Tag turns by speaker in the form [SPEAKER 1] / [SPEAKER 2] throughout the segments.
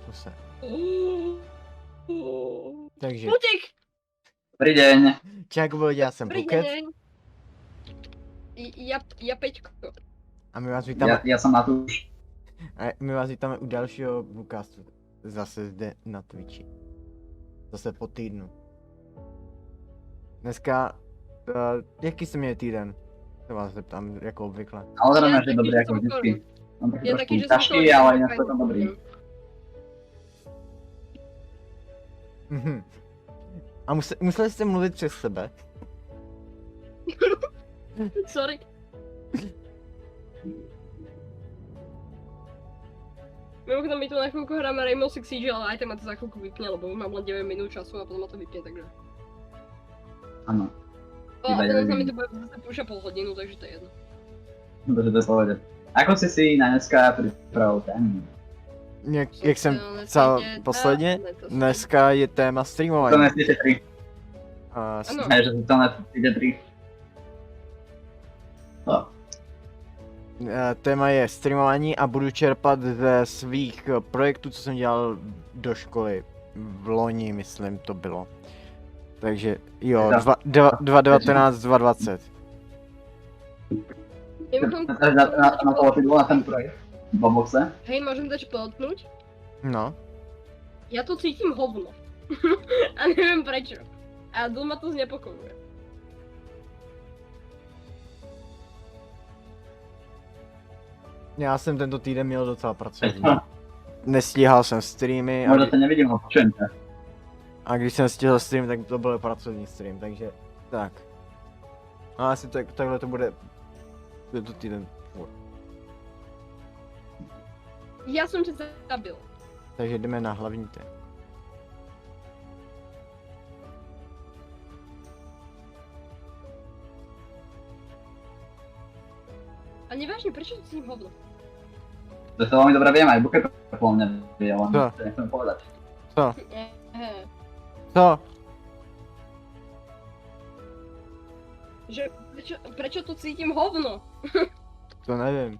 [SPEAKER 1] to se. Takže.
[SPEAKER 2] Luděk!
[SPEAKER 3] Dobrý deň.
[SPEAKER 1] Čau, já jsem
[SPEAKER 2] Dobrý
[SPEAKER 1] Buket.
[SPEAKER 2] deň. Ja Peťko.
[SPEAKER 1] A my vás vítáme.
[SPEAKER 3] Ja som Matúš.
[SPEAKER 1] A my vás vítáme u dalšího Bukastu. Zase zde na Twitchi. Zase po týdnu. Dneska, jaký jste měli týden? Se vás zeptám, jako obvykle.
[SPEAKER 3] Samozrejme, že dobrý, ako vždycky. Mám taký trošku ťažký, ale inak to dobrý.
[SPEAKER 1] Mhm. A museli jste mluvit přes sebe?
[SPEAKER 2] Sorry. Mimochodem, my tu na chvíľku hráme Rainbow Six Siege, ale aj tak ma to za chvíľku vypne, lebo už mám len 9 minút času a potom ma to vypne, takže...
[SPEAKER 3] Áno.
[SPEAKER 2] A potom sa mi to bude zase púšať pol hodinu, takže to je jedno.
[SPEAKER 3] Dobre, to je pohode. Ako si na dneska pripravil ten?
[SPEAKER 1] Jak jsem psal posledně, dneska je téma streamování.
[SPEAKER 3] To nesíte 3.
[SPEAKER 2] Ano.
[SPEAKER 3] Ne, že to nesíte 3. No.
[SPEAKER 1] Téma je streamování a budu čerpat ze svých projektů, co jsem dělal do školy. V loni, myslím, to bylo. Takže jo, 2019, 2020.
[SPEAKER 2] Mimochodom,
[SPEAKER 3] Na to ty na ten projekt? V boxe?
[SPEAKER 2] hej, môžem dač podotknúť?
[SPEAKER 1] No.
[SPEAKER 2] Ja tu cítim hovno. A neviem prečo. A doma to znepokojuje.
[SPEAKER 1] Já jsem tento týden měl docela pracovní. Nestíhal jsem streamy
[SPEAKER 3] Možno to nevidím, ho počujem ťa.
[SPEAKER 1] a když jsem stihl stream, tak to byl pracovní stream, takže tak. A asi takhle to bude tento týden.
[SPEAKER 2] Ja som ťa zabil.
[SPEAKER 1] Takže jdeme na hlavní téma.
[SPEAKER 2] A nevážne, prečo tu cítim hovno?
[SPEAKER 3] To sa veľmi dobre viem, aj Buket to po mne vie, len
[SPEAKER 1] Co?
[SPEAKER 3] to nechcem povedať.
[SPEAKER 1] Co?
[SPEAKER 2] Ehe.
[SPEAKER 1] Co?
[SPEAKER 2] Že prečo tu cítim hovno?
[SPEAKER 1] To nevím.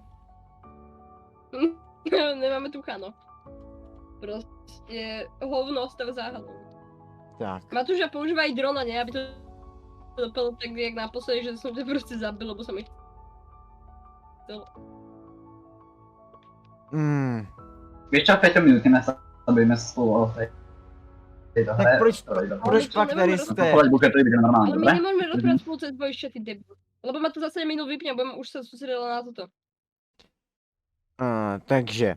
[SPEAKER 2] Nemáme tu chano. Proste hovno stav záhadou.
[SPEAKER 1] Tak.
[SPEAKER 2] Matúša, používaj drona, ne? Aby to dopadlo tak, jak naposledy, že som ťa proste zabil, lebo sa mi chcelo.
[SPEAKER 3] Vieš čo, 5 minút, sa bavíme spolu o tejto
[SPEAKER 1] Tak
[SPEAKER 3] hre.
[SPEAKER 1] proč pak tady jste?
[SPEAKER 3] Povedať Buketovi, bude normálne,
[SPEAKER 2] Ale my
[SPEAKER 3] dobre?
[SPEAKER 2] nemôžeme rozprávať spolu cez voice chat, ty debil. Lebo ma to za 7 minút vypne, budem už sa sústredila na toto.
[SPEAKER 1] Takže.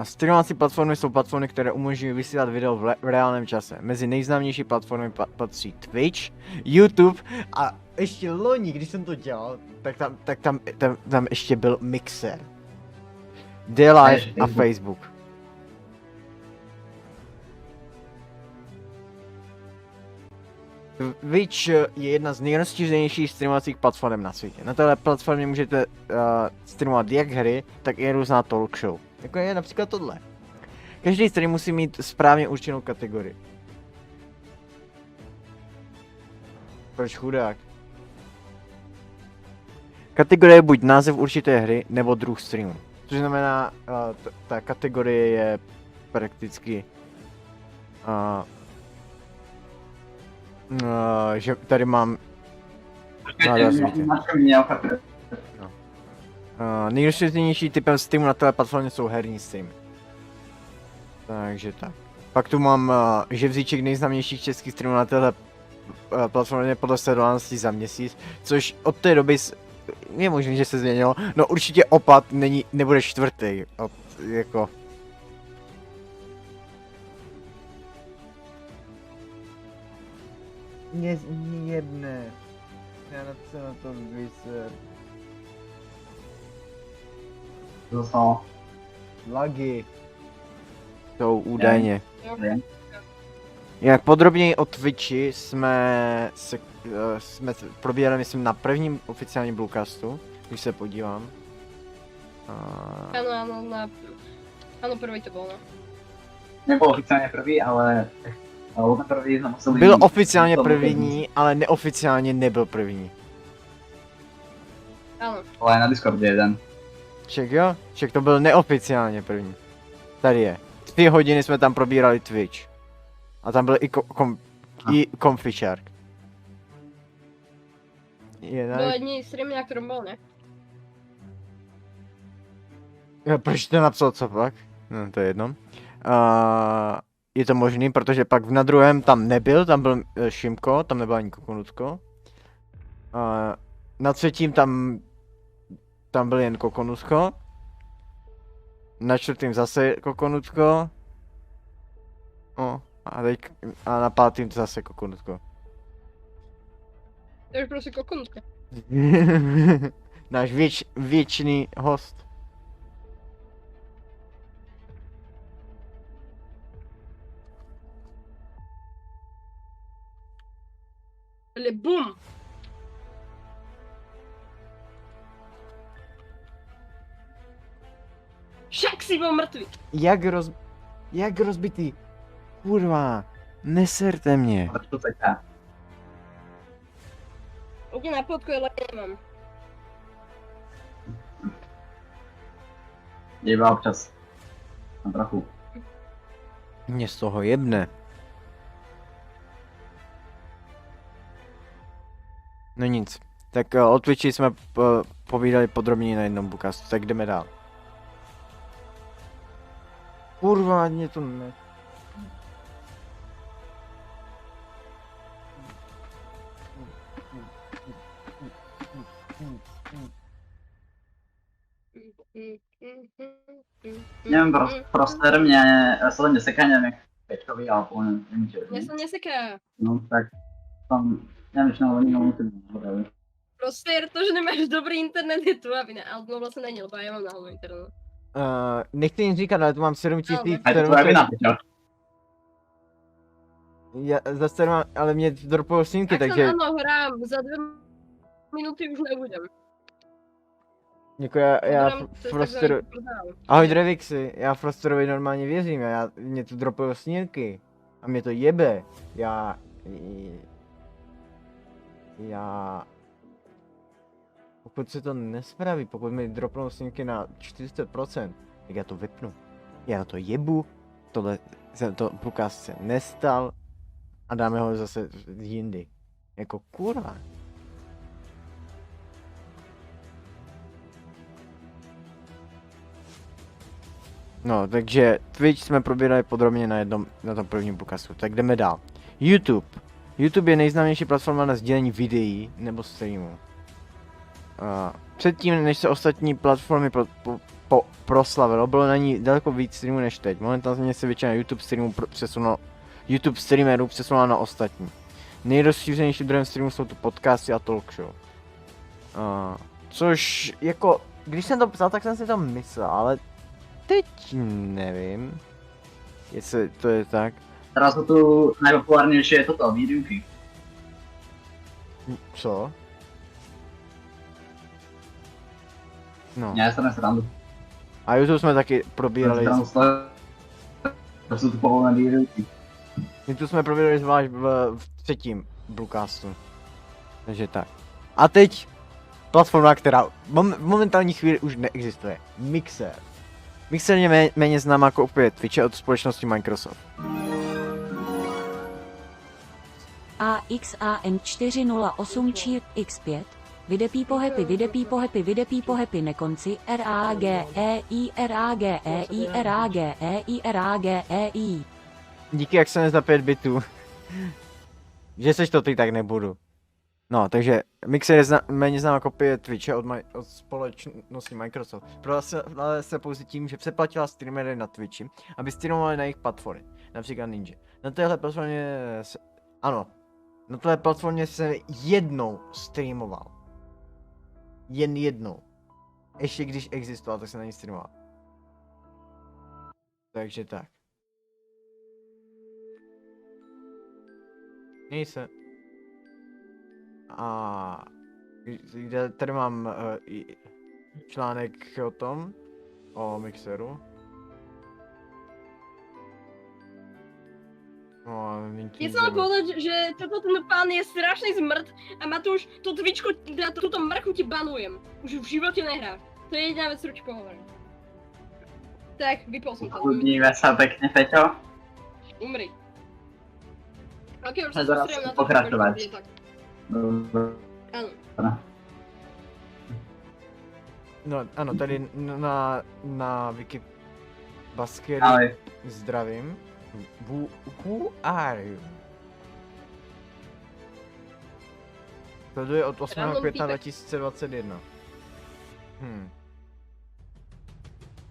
[SPEAKER 1] Streamovací platformy jsou platformy, které umožňují vysílat video v reálném čase. Mezi nejznámější platformy patří Twitch, YouTube a ještě loni, když jsem to dělal, tak tam ještě byl Mixer. DLive a Facebook. Twitch je jedna z nejrozšířenějších streamovacích platform na světě. Na této platformě můžete streamovat jak hry, tak i různá talk show. Jako je například tohle. Každý stream musí mít správně určenou kategorii. Proč chudák? Kategorie je buď název určité hry, nebo druh streamu. Což znamená, ta kategorie je prakticky... že tady mám... Nejrozšířenější typem streamu na této platformě jsou herní streamy. Takže tak. Pak tu mám žebříček nejznámějších českých streamů na této platformě podle sledovanosti za měsíc, což od té doby je možné, že se změnilo. No určitě opat nebude čtvrtý. Jako... Mě jebne. Já na to vyser.
[SPEAKER 3] To zostalo.
[SPEAKER 1] Lagy. Jsou údajně.
[SPEAKER 3] Viem.
[SPEAKER 1] Jak podrobněji o Twitchi jsme probírali, myslím, na prvním oficiálním Bluecastu, když se podívám.
[SPEAKER 2] Áno, prvý to bol, no.
[SPEAKER 3] Nebol oficiálne prvý, ale... ten prvý sme museli...
[SPEAKER 1] Byl oficiálně první, ale neoficiálně nebyl první.
[SPEAKER 2] Áno.
[SPEAKER 3] Ale na Discorde jeden.
[SPEAKER 1] Však jo? Však to byl neoficiálně první. Tady je. 2 hodiny jsme tam probírali Twitch. A tam byl i Comfy Shark.
[SPEAKER 2] Byl jedný stream, na kterém byl, ne?
[SPEAKER 1] Proč to napsal, co pak? No, to je jedno. Je to možný, protože pak na druhém tam nebyl, tam byl Šimko, tam nebyl ani Kokonutko. Na třetím tam byl jen Kokonutko. Na čtvrtým zase Kokonutko. A na pátým zase Kokonutko.
[SPEAKER 2] To je prostě kokonutka.
[SPEAKER 1] Náš věčný host.
[SPEAKER 2] Byli bum! Však si byl mrtvý.
[SPEAKER 1] Jak rozbitý? Kurva, neserte mě.
[SPEAKER 3] Proč to ceká?
[SPEAKER 2] Jdi na podku, ale nemám.
[SPEAKER 3] Dívá občas. Na trochu.
[SPEAKER 1] Mě z toho jebne. No nic. Tak o Twitchi jsme povídali podrobněji na jednom bookastu, tak jdeme dál. Kurva, mě to ne...
[SPEAKER 3] Nevím, prostor mě, se to neseká, nevím jak pečkový, ale po nevím, či
[SPEAKER 2] Mě se neseká.
[SPEAKER 3] No tak, tam, nevím, že oni nemusím hodili.
[SPEAKER 2] Prostě to, že nemáš dobrý internet, je to, aby ne, ale to vlastně není, lebo já mám náhodou internet.
[SPEAKER 1] Nechci jim říkat, ale tu mám 7000.
[SPEAKER 3] A je to tvoje vina, pičo.
[SPEAKER 1] Já zase mám, ale mě dropujou snímky,
[SPEAKER 2] Tak
[SPEAKER 1] takže...
[SPEAKER 2] ano, hrám, za 2 minuty už nebudem.
[SPEAKER 1] Jako já
[SPEAKER 2] Budem se
[SPEAKER 1] Frosteru...
[SPEAKER 2] takzvaně prodám.
[SPEAKER 1] Ahoj Drevixy, já Frosterovi normálně věřím, mě tu dropujou snímky. A mě to jebe. Pokud se to nespraví, pokud mi dropnou snímky na 40%, tak já to vypnu. Já to jebu, to průkaz se nestal a dáme ho zase jindy. Jako kurva. No, takže Twitch jsme probírali podrobně na tom prvním průkazu, tak jdeme dál. YouTube. YouTube je nejznámější platforma na sdílení videí nebo streamů. Předtím, než se ostatní platformy proslavilo, bylo na ní daleko víc streamů než teď. Momentálně se většina YouTube streamerů přesunula na ostatní. Nejrozšířenějším druhem streamu jsou tu podcasty a talk show. Což jako, když jsem to psal, tak jsem si to myslel, ale teď nevím, jestli to je tak.
[SPEAKER 3] Teraz to tu nejpopulárnější je toto, výrivky.
[SPEAKER 1] Co? No.
[SPEAKER 3] Já jsem nesrandu.
[SPEAKER 1] A YouTube jsme taky probírali.
[SPEAKER 3] To jsou tu povolené výrivky.
[SPEAKER 1] YouTube jsme probírali zvlášť v třetím Bluecastu. Takže tak. A teď platforma, která v momentální chvíli už neexistuje. Mixer. Mixer je méně známá jako opět Twitche od společnosti Microsoft.
[SPEAKER 4] AXAN408 Cheer X5 Videpípo happy nekonci RAGEI.
[SPEAKER 1] Díky, jak se nezna 5 bitů. Že seš to ty, tak nebudu. No, takže Mixer je méně známá kopie Twitche od společnosti Microsoft. Prodala se pouze tím, že přeplatila streamery na Twitchi, aby streamovali na jejich platformy, například Ninja. Na téhle platformě jsem jednou streamoval. Jen jednou. Ještě když existoval, tak jsem na ní streamoval. Takže tak. Měj se. A tady mám článek o tom, o Mixeru. No,
[SPEAKER 2] Já jsem mal povedať, že toto ten pán je strašný zmrt a Matúš, to Twitchko, túto mrchu ti banujem. Už v živote nehráš. To je jediná vec, ktorú ti pohovorím. Tak, vypol jsem to.
[SPEAKER 3] Uklidníme se pěkně, Peťo.
[SPEAKER 2] Umri. Ok, už
[SPEAKER 3] A
[SPEAKER 2] se
[SPEAKER 3] zaraz
[SPEAKER 2] soustředím na to,
[SPEAKER 3] pokračovat.
[SPEAKER 2] že tak.
[SPEAKER 3] Dobré.
[SPEAKER 2] Ano.
[SPEAKER 1] No, ano, tady na Wiki Baskery
[SPEAKER 3] Ale
[SPEAKER 1] zdravím. Who are you? Sleduje od 8.
[SPEAKER 2] Random
[SPEAKER 1] května
[SPEAKER 2] týpek.
[SPEAKER 1] 2021.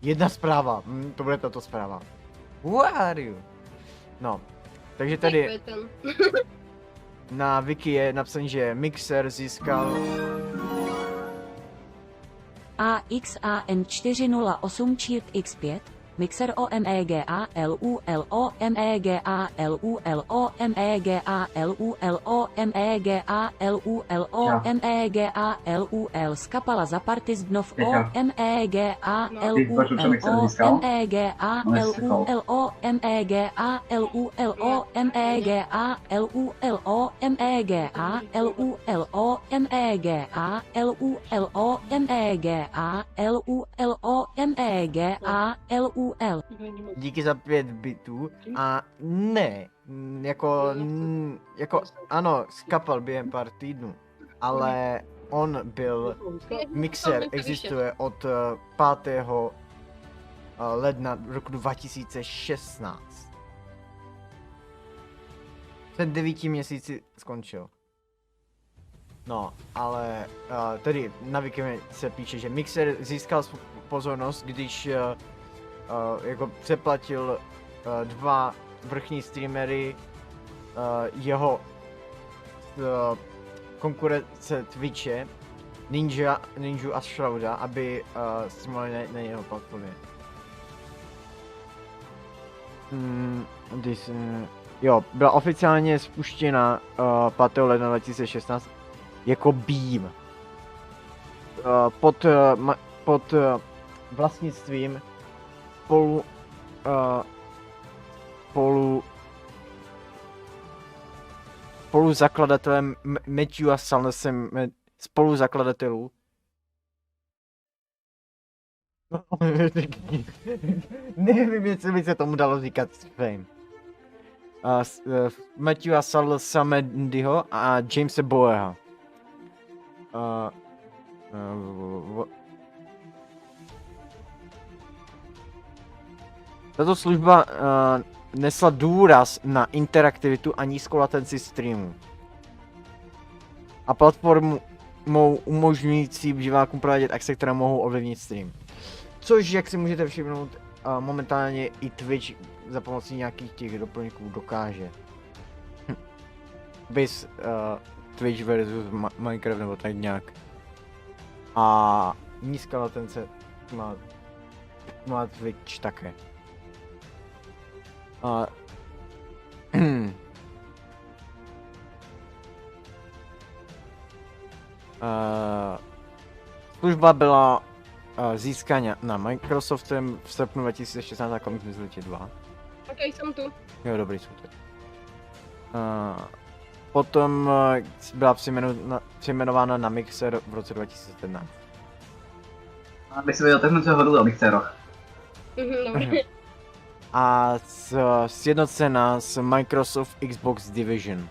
[SPEAKER 1] Jedna zpráva, to bude tato zpráva. Who are you? No, takže
[SPEAKER 2] Tak to
[SPEAKER 1] tady
[SPEAKER 2] je ten.
[SPEAKER 1] na Wiki je napsaný, že Mixer získal
[SPEAKER 4] AXAN 408 Shield X5, Mixer OMEGA LULO MEGA LULO MEGA LULO MEGA LULO MEGA LUL skapala za party z Dnov O MEGA LULO MEGA LULO MEGA LULO MEGA LULO MEGA LULO MEGA LULO MEGA LULO MEGA LUL.
[SPEAKER 1] díky za 5 bitů a ne, jako ano, skapal během pár týdnů, ale on byl, Mixer existuje od 5. ledna roku 2016. Před 9 měsíci skončil. No, ale tedy na Wiki se píše, že Mixer získal pozornost, když jako přeplatil 2 vrchní streamery jeho konkurence Twitche, Ninju a Shrouda, aby streamovali na jeho platformě. Jo, byla oficiálně spuštěna 5. ledna 2016 jako Beam. Pod vlastnictvím spoluzakladatelem Matthewa Salnesem, spoluzakladatelů. Nevím, jestli by se tomu dalo říkat fame. Matthewa Salsamendyho a Jamesa Boeha. Tato služba nesla důraz na interaktivitu a nízkou latenci streamu. A platformu umožňující divákům provádět akce, které mohou ovlivnit stream. Což, jak si můžete všimnout, momentálně i Twitch za pomocí nějakých těch doplňků dokáže. Bez Twitch versus Minecraft nebo tak nějak. A nízká latence má Twitch také. Služba byla získána na Microsoftem v srpnu 2016 a Comic Vizlitě 2.
[SPEAKER 2] Ok, jsem tu.
[SPEAKER 1] Jo, dobrý, super. Potom byla přejmenována na Mixer v roce 2017.
[SPEAKER 3] Abych si viděl, tak jsem se hodil o Mixeroch.
[SPEAKER 2] Dobře.
[SPEAKER 1] A sjednocena s Microsoft Xbox Division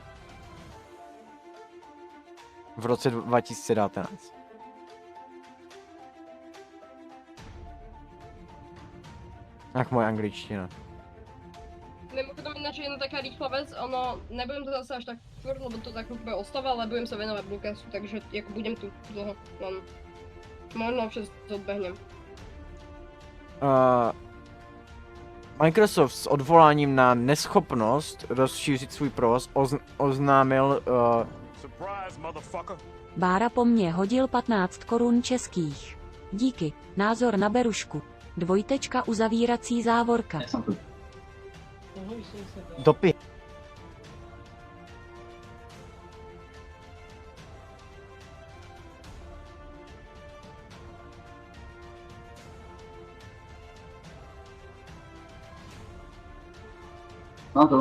[SPEAKER 1] v roce 2019. Ach, moje angličtina.
[SPEAKER 2] Mimochodom, jinak jedna taká rychlá věc, ono, nebudem to zase až tak tvrdit, lebo to tak úplně ostává, ale budem se věnovat Bluecastu, takže jako budem tu dlouho, len možno všetko odbehnem.
[SPEAKER 1] Microsoft s odvoláním na neschopnost rozšířit svůj provoz oznámil
[SPEAKER 4] Bára po mně hodil 15 korun českých. Díky. Názor na Berušku. Dvojtečka uzavírací závorka.
[SPEAKER 3] Já jsem tu.
[SPEAKER 1] dopis.
[SPEAKER 3] No tu.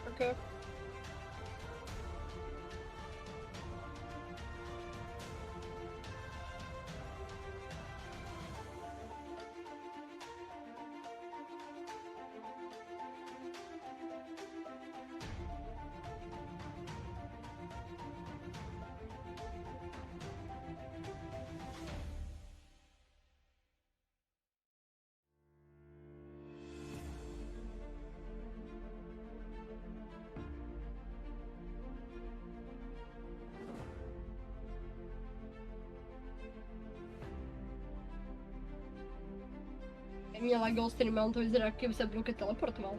[SPEAKER 2] Ok. měla Ghost Stream, on to vyzerá, jak kdyby se Bluke teleportoval.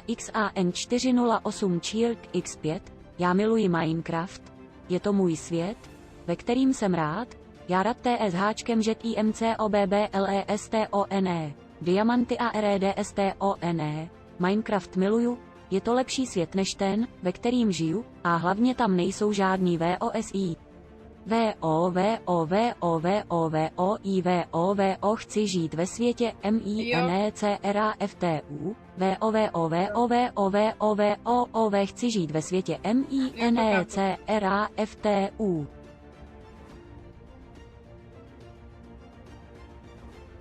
[SPEAKER 4] AXAN408 Child X5, já miluji Minecraft, je to můj svět, ve kterým jsem rád, já rád TSHčkem žet IMCOBBLESTONE, Diamanty a REDSTONE, Minecraft miluju, je to lepší svět než ten, ve kterým žiju, a hlavně tam nejsou žádný VOSI. VOVOVOVOVOIVOVO chci žít ve světě MINECRAFTU, VOVOVOVOVOV chci žít ve světě MINECRAFTU.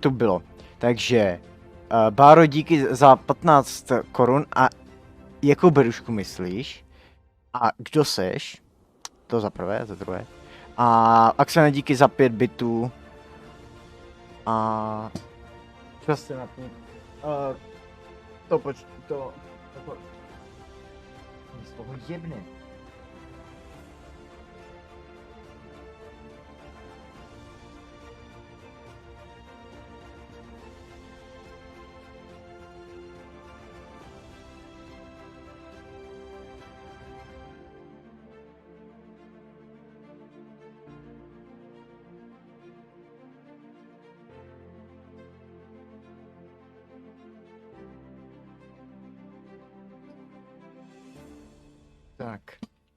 [SPEAKER 1] To bylo. Takže, Báro, díky za 15 korun a jakou berušku myslíš? A kdo seš? To za prvé, za druhé. A Axane, díky za 5 bitů. A... Co jste na to? To... Mě z toho jebne. Tak,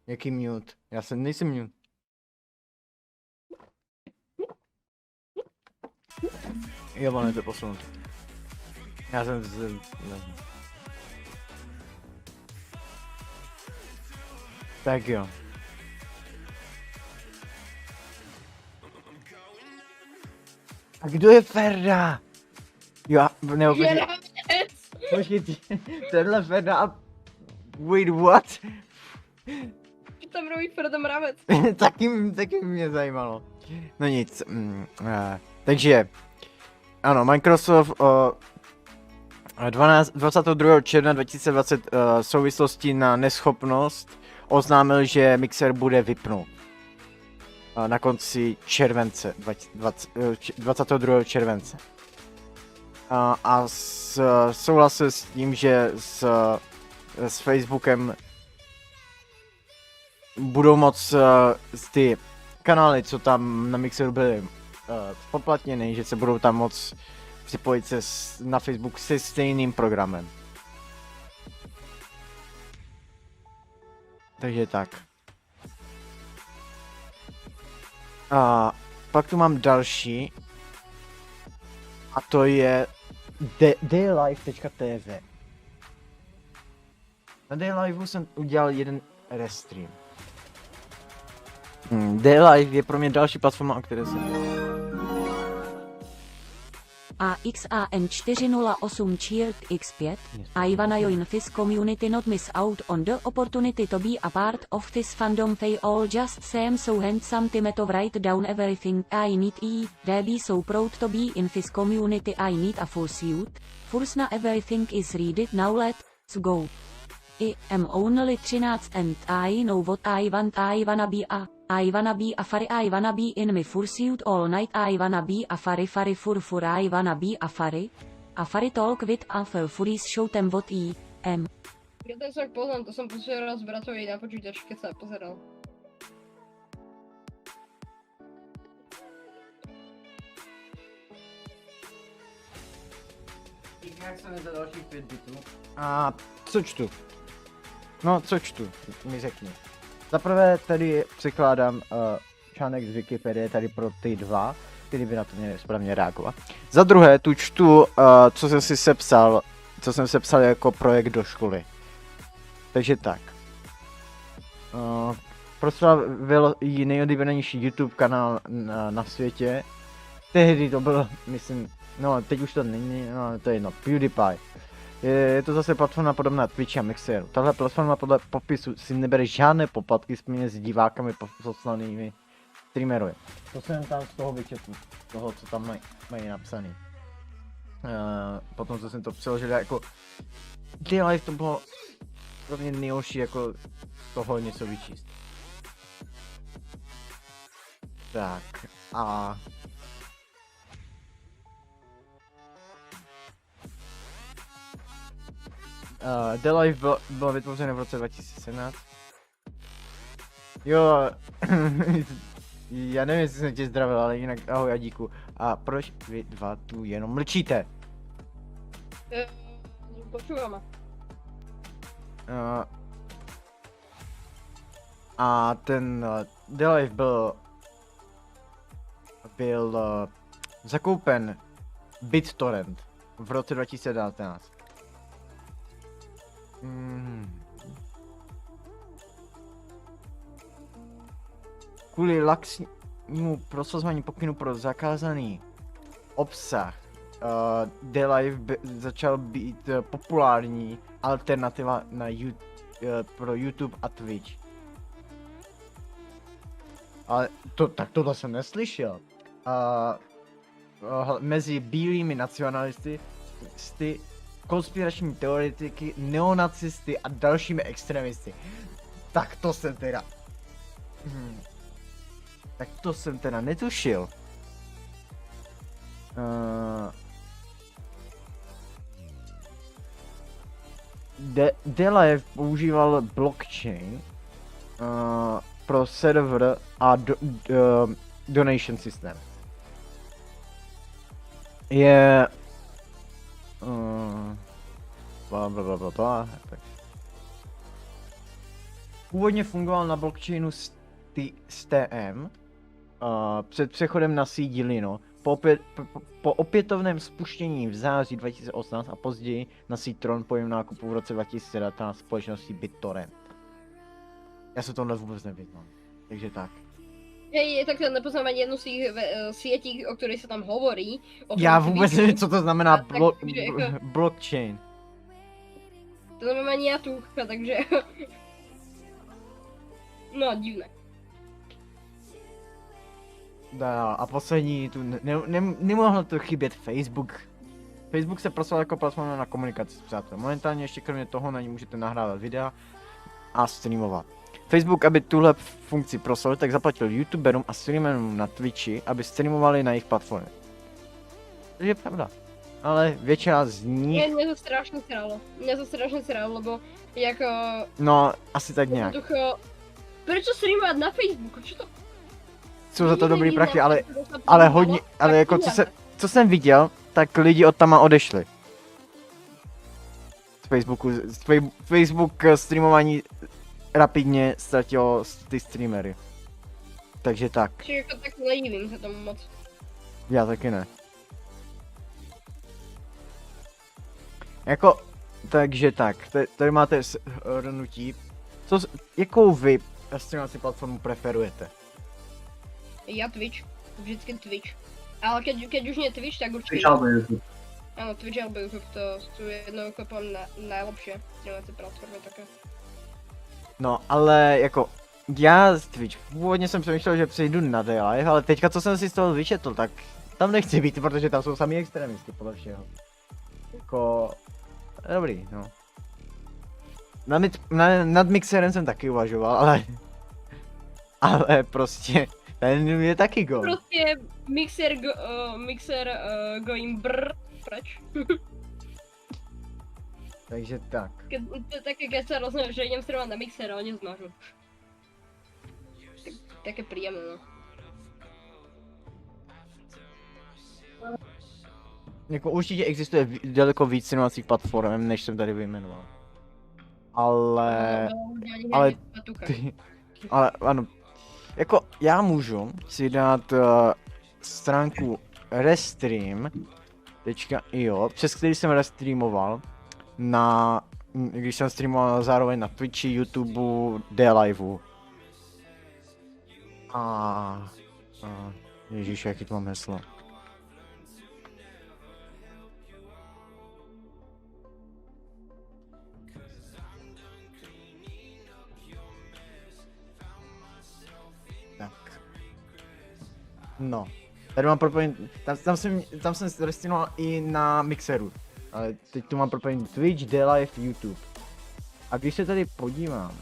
[SPEAKER 1] jaký mute? Já jsem nejsem mute. Jo, ono je to posunout. Já jsem ne. Tak jo. A kdo je Ferda? Jo, nebo počkej, počkej, tenhle Ferda a... Wait, what?
[SPEAKER 2] Tam mluví Ferda Mravec.
[SPEAKER 1] taky mě zajímalo. No nic. Takže, ano, Microsoft 22. června 2020 v souvislosti na neschopnost oznámil, že Mixer bude vypnout. Na konci července, 22. července. A souhlasil s tím, že s Facebookem budou moc ty kanály, co tam na Mixeru byly poplatněny, že se budou tam moc připojit se na Facebook se stejným programem. Takže tak. A pak tu mám další. A to je daylive.tv. Na Daylive jsem udělal jeden restream. Daylive je pro mě další platforma, o které jsem...
[SPEAKER 4] AXAN408 Child X5, I wanna join this community, not miss out on the opportunity to be a part of this fandom. They all just seem so handsome. To write down everything I need. They be so proud to be in this community. I need a full suit. First na everything is ready. Now let's go. I am only 13 and I know what I want. I wanna be a furry. I wanna be in my fursuit all night. I wanna be a furry fur. I wanna be a furry. A furry talk with a furries, show them what I am.
[SPEAKER 2] Já ten song poznám, to jsem pozeral s bratovej na počítač, keď jsem pozeral.
[SPEAKER 1] Jak se mi za dalších 5 bitů? A co čtu? No, co čtu? Mi řekni. Za prvé tady překládám článek z Wikipedie tady pro ty dva, který by na to měli správně reagovat. Za druhé tu čtu, co jsem si sepsal, jako projekt do školy. Takže tak. Proslavil jí nejoblíbenější YouTube kanál na světě. Tehdy to bylo, myslím, no teď už to není, no to je jedno, PewDiePie. Je to zase platforma podobná Twitch a Mixeru. Tahle platforma podle popisu si nebere žádné poplatky z peněz divákami poslanými streamerovi. To jsem tam z toho vyčetl, toho co tam mají napsaný. Potom co jsem to přeložil jako D-Live, to bylo pro mě nejhorší jako toho něco vyčíst. Tak a The Life bylo vytvořeno v roce 2017. Jo, já nevím, jestli jsem tě zdravil, ale jinak ahoj a díku. A proč vy dva tu jenom mlčíte?
[SPEAKER 2] Počúvame.
[SPEAKER 1] A ten The Life byl zakoupen BitTorrent v roce 2019. Kvůli laxnímu prosazování pokynu pro zakázaný obsah The Live začal být populární alternativa na pro YouTube a Twitch. Ale tak tohle jsem neslyšel. Mezi bílými nacionalisty, konspirační teoretiky, neonacisty a dalšími extremisty. Tak to jsem teda... Tak to jsem teda netušil. Delaev používal blockchain pro server a donation systém. Je... Původně fungoval na blockchainu STM před přechodem na síť Lino. Po opětovném spuštění v září 2018 a později na síť Tron po jejím nákupu v roce 2019 společností BitTorrent. Já se tohle vůbec nevyznám, takže tak.
[SPEAKER 2] Hej, tak nepoznám ani jednu z těch sietí, o kterých se tam hovorí.
[SPEAKER 1] Já vůbec nevím, co to znamená
[SPEAKER 2] jako...
[SPEAKER 1] blockchain.
[SPEAKER 2] To nevím ani já tu, takže... No, divné.
[SPEAKER 1] A poslední, tu nemohl to chybět Facebook. Facebook se prosval jako platforma na komunikaci s přáteli. Momentálně ještě kromě toho na ní můžete nahrávat videa a streamovat. Facebook, aby tuhle funkci proslavil, tak zaplatil youtuberům a streamerům na Twitchi, aby streamovali na jejich platformě. To je pravda. Ale většina z nich...
[SPEAKER 2] Mě to strašně sralo, lebo jako...
[SPEAKER 1] No, asi tak nějak.
[SPEAKER 2] Proč streamovat na Facebooku? Čo to...
[SPEAKER 1] Jsou za to dobrý prachy, ale hodně, ale jako co jsem viděl, tak lidi od tam odešli. Z Facebooku, Facebook streamování rapidně ztratilo ty streamery. Takže tak.
[SPEAKER 2] Čiže jako tak nedivím se tomu moc.
[SPEAKER 1] Já taky ne. Jako, takže tak, tady máte shrnutí. Jakou vy streamovací platformu preferujete?
[SPEAKER 2] Ja Twitch, vždycky Twitch. Ale keď už nie Twitch, tak určite...
[SPEAKER 3] Twitch alebo YouTube.
[SPEAKER 2] Áno, Twitch alebo YouTube, to sú jednoducho najlepšie streamovací platformy také.
[SPEAKER 1] No, ale jako, já z Twitch, původně jsem přemýšlel, že přejdu na D-Live, ale teďka co jsem si z toho vyčetl, tak tam nechci být, protože tam jsou sami extremisti, podle všeho. Jako, dobrý, no. Nad Mixerem jsem taky uvažoval, ale prostě, ten je taky go.
[SPEAKER 2] Prostě Mixer going brr, preč.
[SPEAKER 1] Takže tak.
[SPEAKER 2] Také keď sa rozhodnem, že idem streamovať na Mixer a oni zmažu. Také príjemné, no.
[SPEAKER 1] jako určitě existuje daleko víc streamovacích platform, než jsem tady vyjmenoval. Ale... ale ty, ale ano, jako já můžu si dát stránku restream.io, přes který jsem restreamoval na, když jsem streamoval zároveň na Twitchi, YouTubeu, D-Liveu. Ježíš, jaký to mám heslo. Tak. No. Tady mám propojený, tam jsem restreamoval i na Mixeru. Ale teď tu mám propojený Twitch, D-Live, YouTube. A když se tady podívám.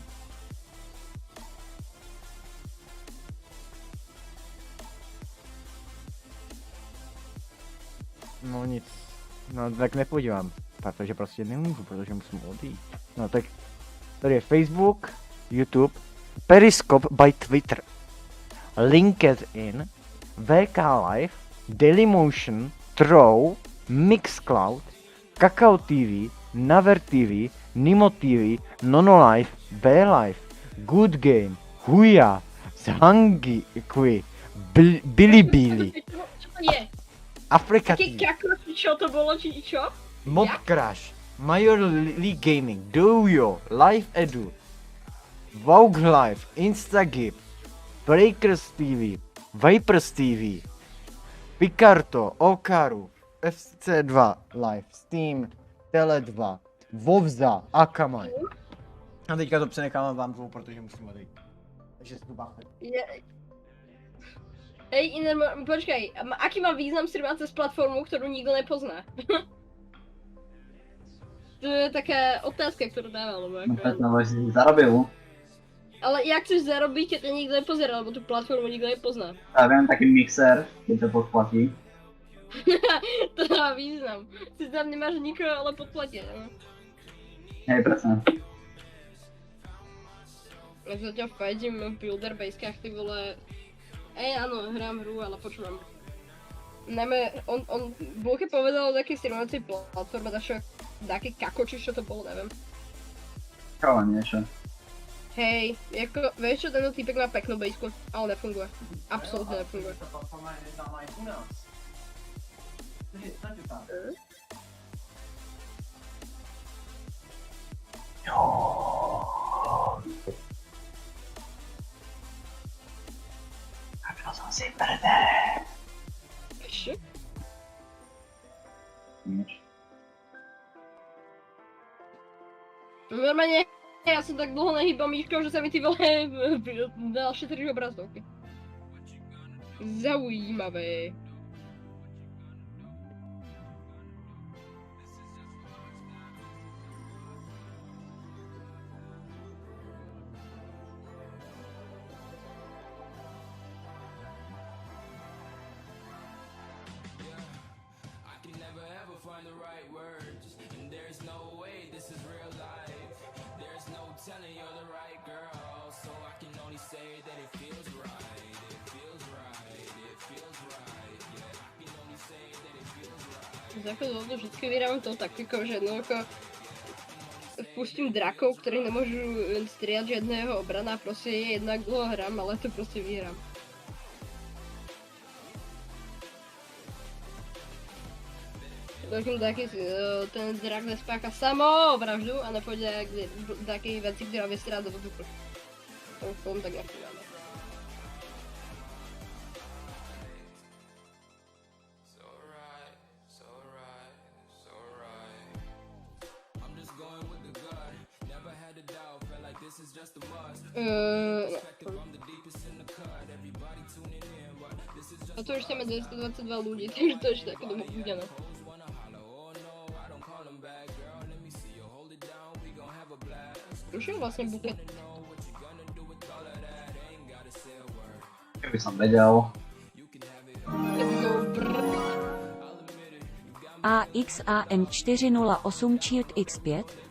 [SPEAKER 1] No nic. No tak nepodívám. Protože prostě nemůžu, protože musím odjít. No tak tady je Facebook, YouTube, Periscope by Twitter, LinkedIn, VK Live, Dailymotion, Troll, Mixcloud, Kakao TV, Naver TV, Nimo TV, Nonolive, B-Live, Good Game, Huya, Zhangi, Bilibili,
[SPEAKER 2] Co to je?
[SPEAKER 1] Afrika
[SPEAKER 2] Jaký
[SPEAKER 1] TV,
[SPEAKER 2] kakro, čo to bolo, či čo?
[SPEAKER 1] Mob Crash, Major League Gaming, Douyo, Live Edu, Vogue Live, Instagib, Breakers TV, Vipers TV, Picarto, Okaru, FC2 Live, Steam, Tele2, Vovza, Akamai. A teďka to přenechávám vám dvou, protože musím odejít. Takže si tu báchne.
[SPEAKER 2] Hej, počkaj, aký má význam streamovať cez platformu, ktorú nikto nepozná? To je taká otázka, ktorú dáva, lebo
[SPEAKER 3] No tak
[SPEAKER 2] ako...
[SPEAKER 3] no, si zarobil.
[SPEAKER 2] Ale jak chceš zarobiť, keď to nikto nepozerá, lebo tú platformu nikto nepozná?
[SPEAKER 3] Já vím, taky mixer, keď to podplatí.
[SPEAKER 2] To má význam. Si tam nemáš nikoho, ale podplatia, no.
[SPEAKER 3] Hej, presne.
[SPEAKER 2] Ja zatiaľ fajdím v Builder Basecach, ty vole... áno, hrám hru, ale počúvam. Najmä, on Bulky povedal o takej streamovacej platforme, také kakoči, čo to bolo, neviem.
[SPEAKER 3] Čo, niečo.
[SPEAKER 2] Hej, jako, vieš čo, tento týpek má peknú basku, ale nefunguje. Absolutne nefunguje.
[SPEAKER 3] Kapil som si prdé.
[SPEAKER 2] Ešte?
[SPEAKER 3] Nič.
[SPEAKER 2] Normálne, ja som tak dlho nehýbal myškou, že sa mi ty vole dal šetriť obrazovky. Zaujímavé.
[SPEAKER 5] Telling you're the right girl, so I can only say that it feels right. It feels right. It feels right. Yeah, I can only say that it feels right.
[SPEAKER 2] Základ to vždycky vydám tou taktikou, že jednoducho pustím drakov, ktorí nemôžu striať žiadného obrana, proste je jednak dlho hrám, ale to proste vyhrám. Dojdem taký ten drak nespácha samovraždu a nepôjde taký veci, ktorá vystrá do vzduchu. To tak nefunguje. A to už máme 222 ľudí, takže to ešte také doma bude, no. Už je vlastne buket.
[SPEAKER 3] Keby som vedel.
[SPEAKER 4] AXAN 408 Child X5,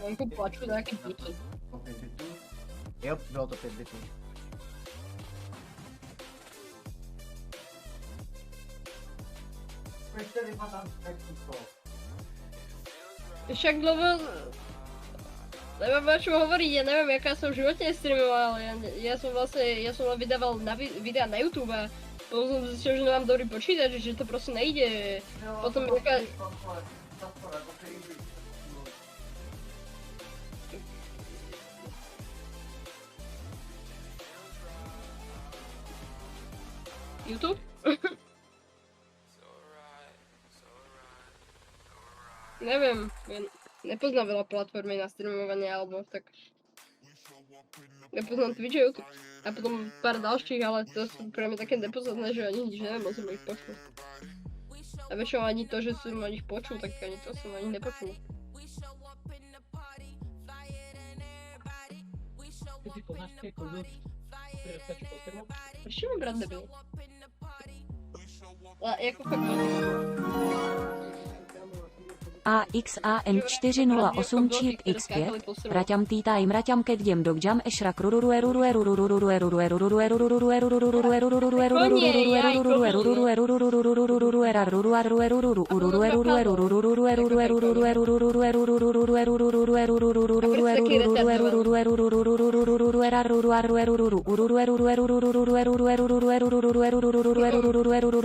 [SPEAKER 2] Venku plaču nějaký děti.
[SPEAKER 1] Jo, bylo to 5 bitů.
[SPEAKER 2] Však dlouho... Nevím, o čem hovorí, já nevím, jaká jsem v životě streamoval, já jsem vydával videa na YouTube a potom jsem zjistil, že nemám dobrý počítač, že to prostě nejde. Potom jaká... YouTube? Nevím, nepoznám veľa platformy na streamovanie alebo tak. Nepoznám Twitch a YouTube. A potom pár dalších, ale to sú pre mňa také nepodstatné, že ani nič neviem, o som ich počul. A väčšinou ani to, že som o nich počul, tak ani to som ani nepočul. Proč mi brat nebyl? A jako fakt...
[SPEAKER 4] AXAN408 Cheat X5 Raťam T-Time Raťam Kedjem Dogjam Ešrak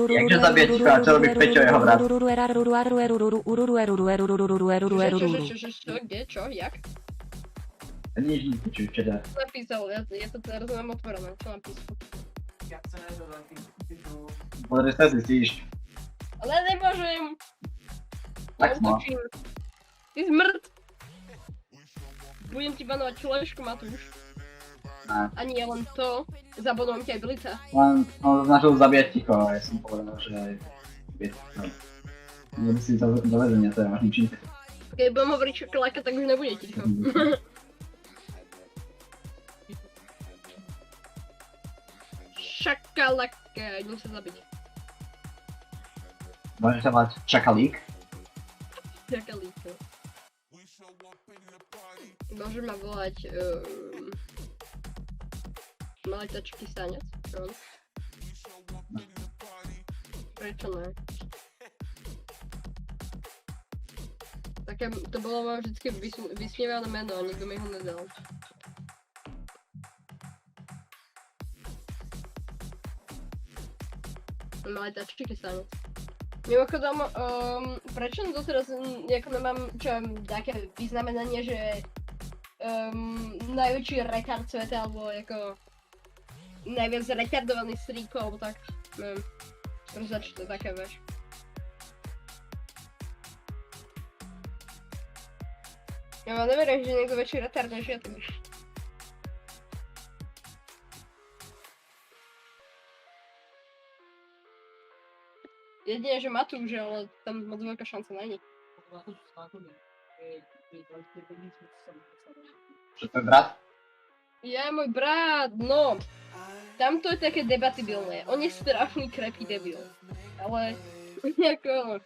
[SPEAKER 3] Jakže zabije Číka, co by Pečo jeho brat?
[SPEAKER 2] Kde? Čo? Jak?
[SPEAKER 3] Nic nic Peču, čete.
[SPEAKER 2] Co napísal? Já to teraz mám otvorené. Co napísal?
[SPEAKER 3] Podry se zjistíš.
[SPEAKER 2] Ale nemôžem.
[SPEAKER 3] Tak
[SPEAKER 2] Ja
[SPEAKER 3] smo.
[SPEAKER 2] útočím. Ty zmrt. Budem ti banovať flešku, Matúš.
[SPEAKER 3] Ne.
[SPEAKER 2] A nie len to. Zabonujem ti aj blica.
[SPEAKER 3] On snažil zabíjet Ticho, a já jsem povedal, že... Měl by si do vezení, to je možný čin.
[SPEAKER 2] Keď budem hovoriť šokoláka, tak už nebude ticho. Šakalaka, idú sa zabiť.
[SPEAKER 3] Můžeš se volat Čakalík?
[SPEAKER 2] Šakalíka. Môže ma volať... Malý tačký stanec. Prečo ne? Také, to bolo moje vždycky vysmievané meno a nikto mi ho nedal. Malý tačký stanec. Mimochodom, prečo doteraz jako nemám čo, také vyznamenanie, že najväčší retard sveta, alebo jako najviac retardovaný strýko, alebo tak, neviem. Proč to také, vieš. Ja neverím, že niekto väčší retard než ja, takže. Jedine, že Matúš, ale tam moc veľká šanca není.
[SPEAKER 3] Že tvoj brat?
[SPEAKER 2] Je môj brat, no. Tamto je také debatibilné. On je strašný krepý debil. Ale nejako...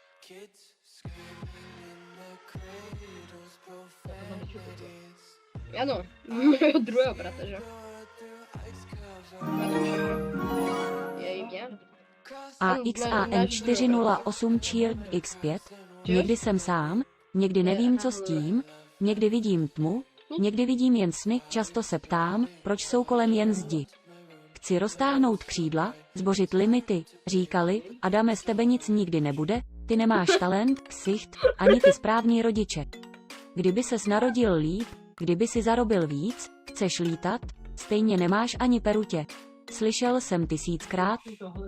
[SPEAKER 2] Áno, môjho druhého brata, že? Je im ja?
[SPEAKER 4] AXAN408 Cheat X5 Někdy jsem sám, někdy nevím co s tím, někdy vidím tmu, někdy vidím jen sny, často se ptám, proč jsou kolem jen zdi. Chci roztáhnout křídla, zbořit limity, říkali, Adame, z tebe nic nikdy nebude, ty nemáš talent, ksicht, ani ty správní rodiče. Kdyby ses narodil líp, kdyby si zarobil víc, chceš lítat, stejně nemáš ani perutě. Slyšel jsem 1000krát,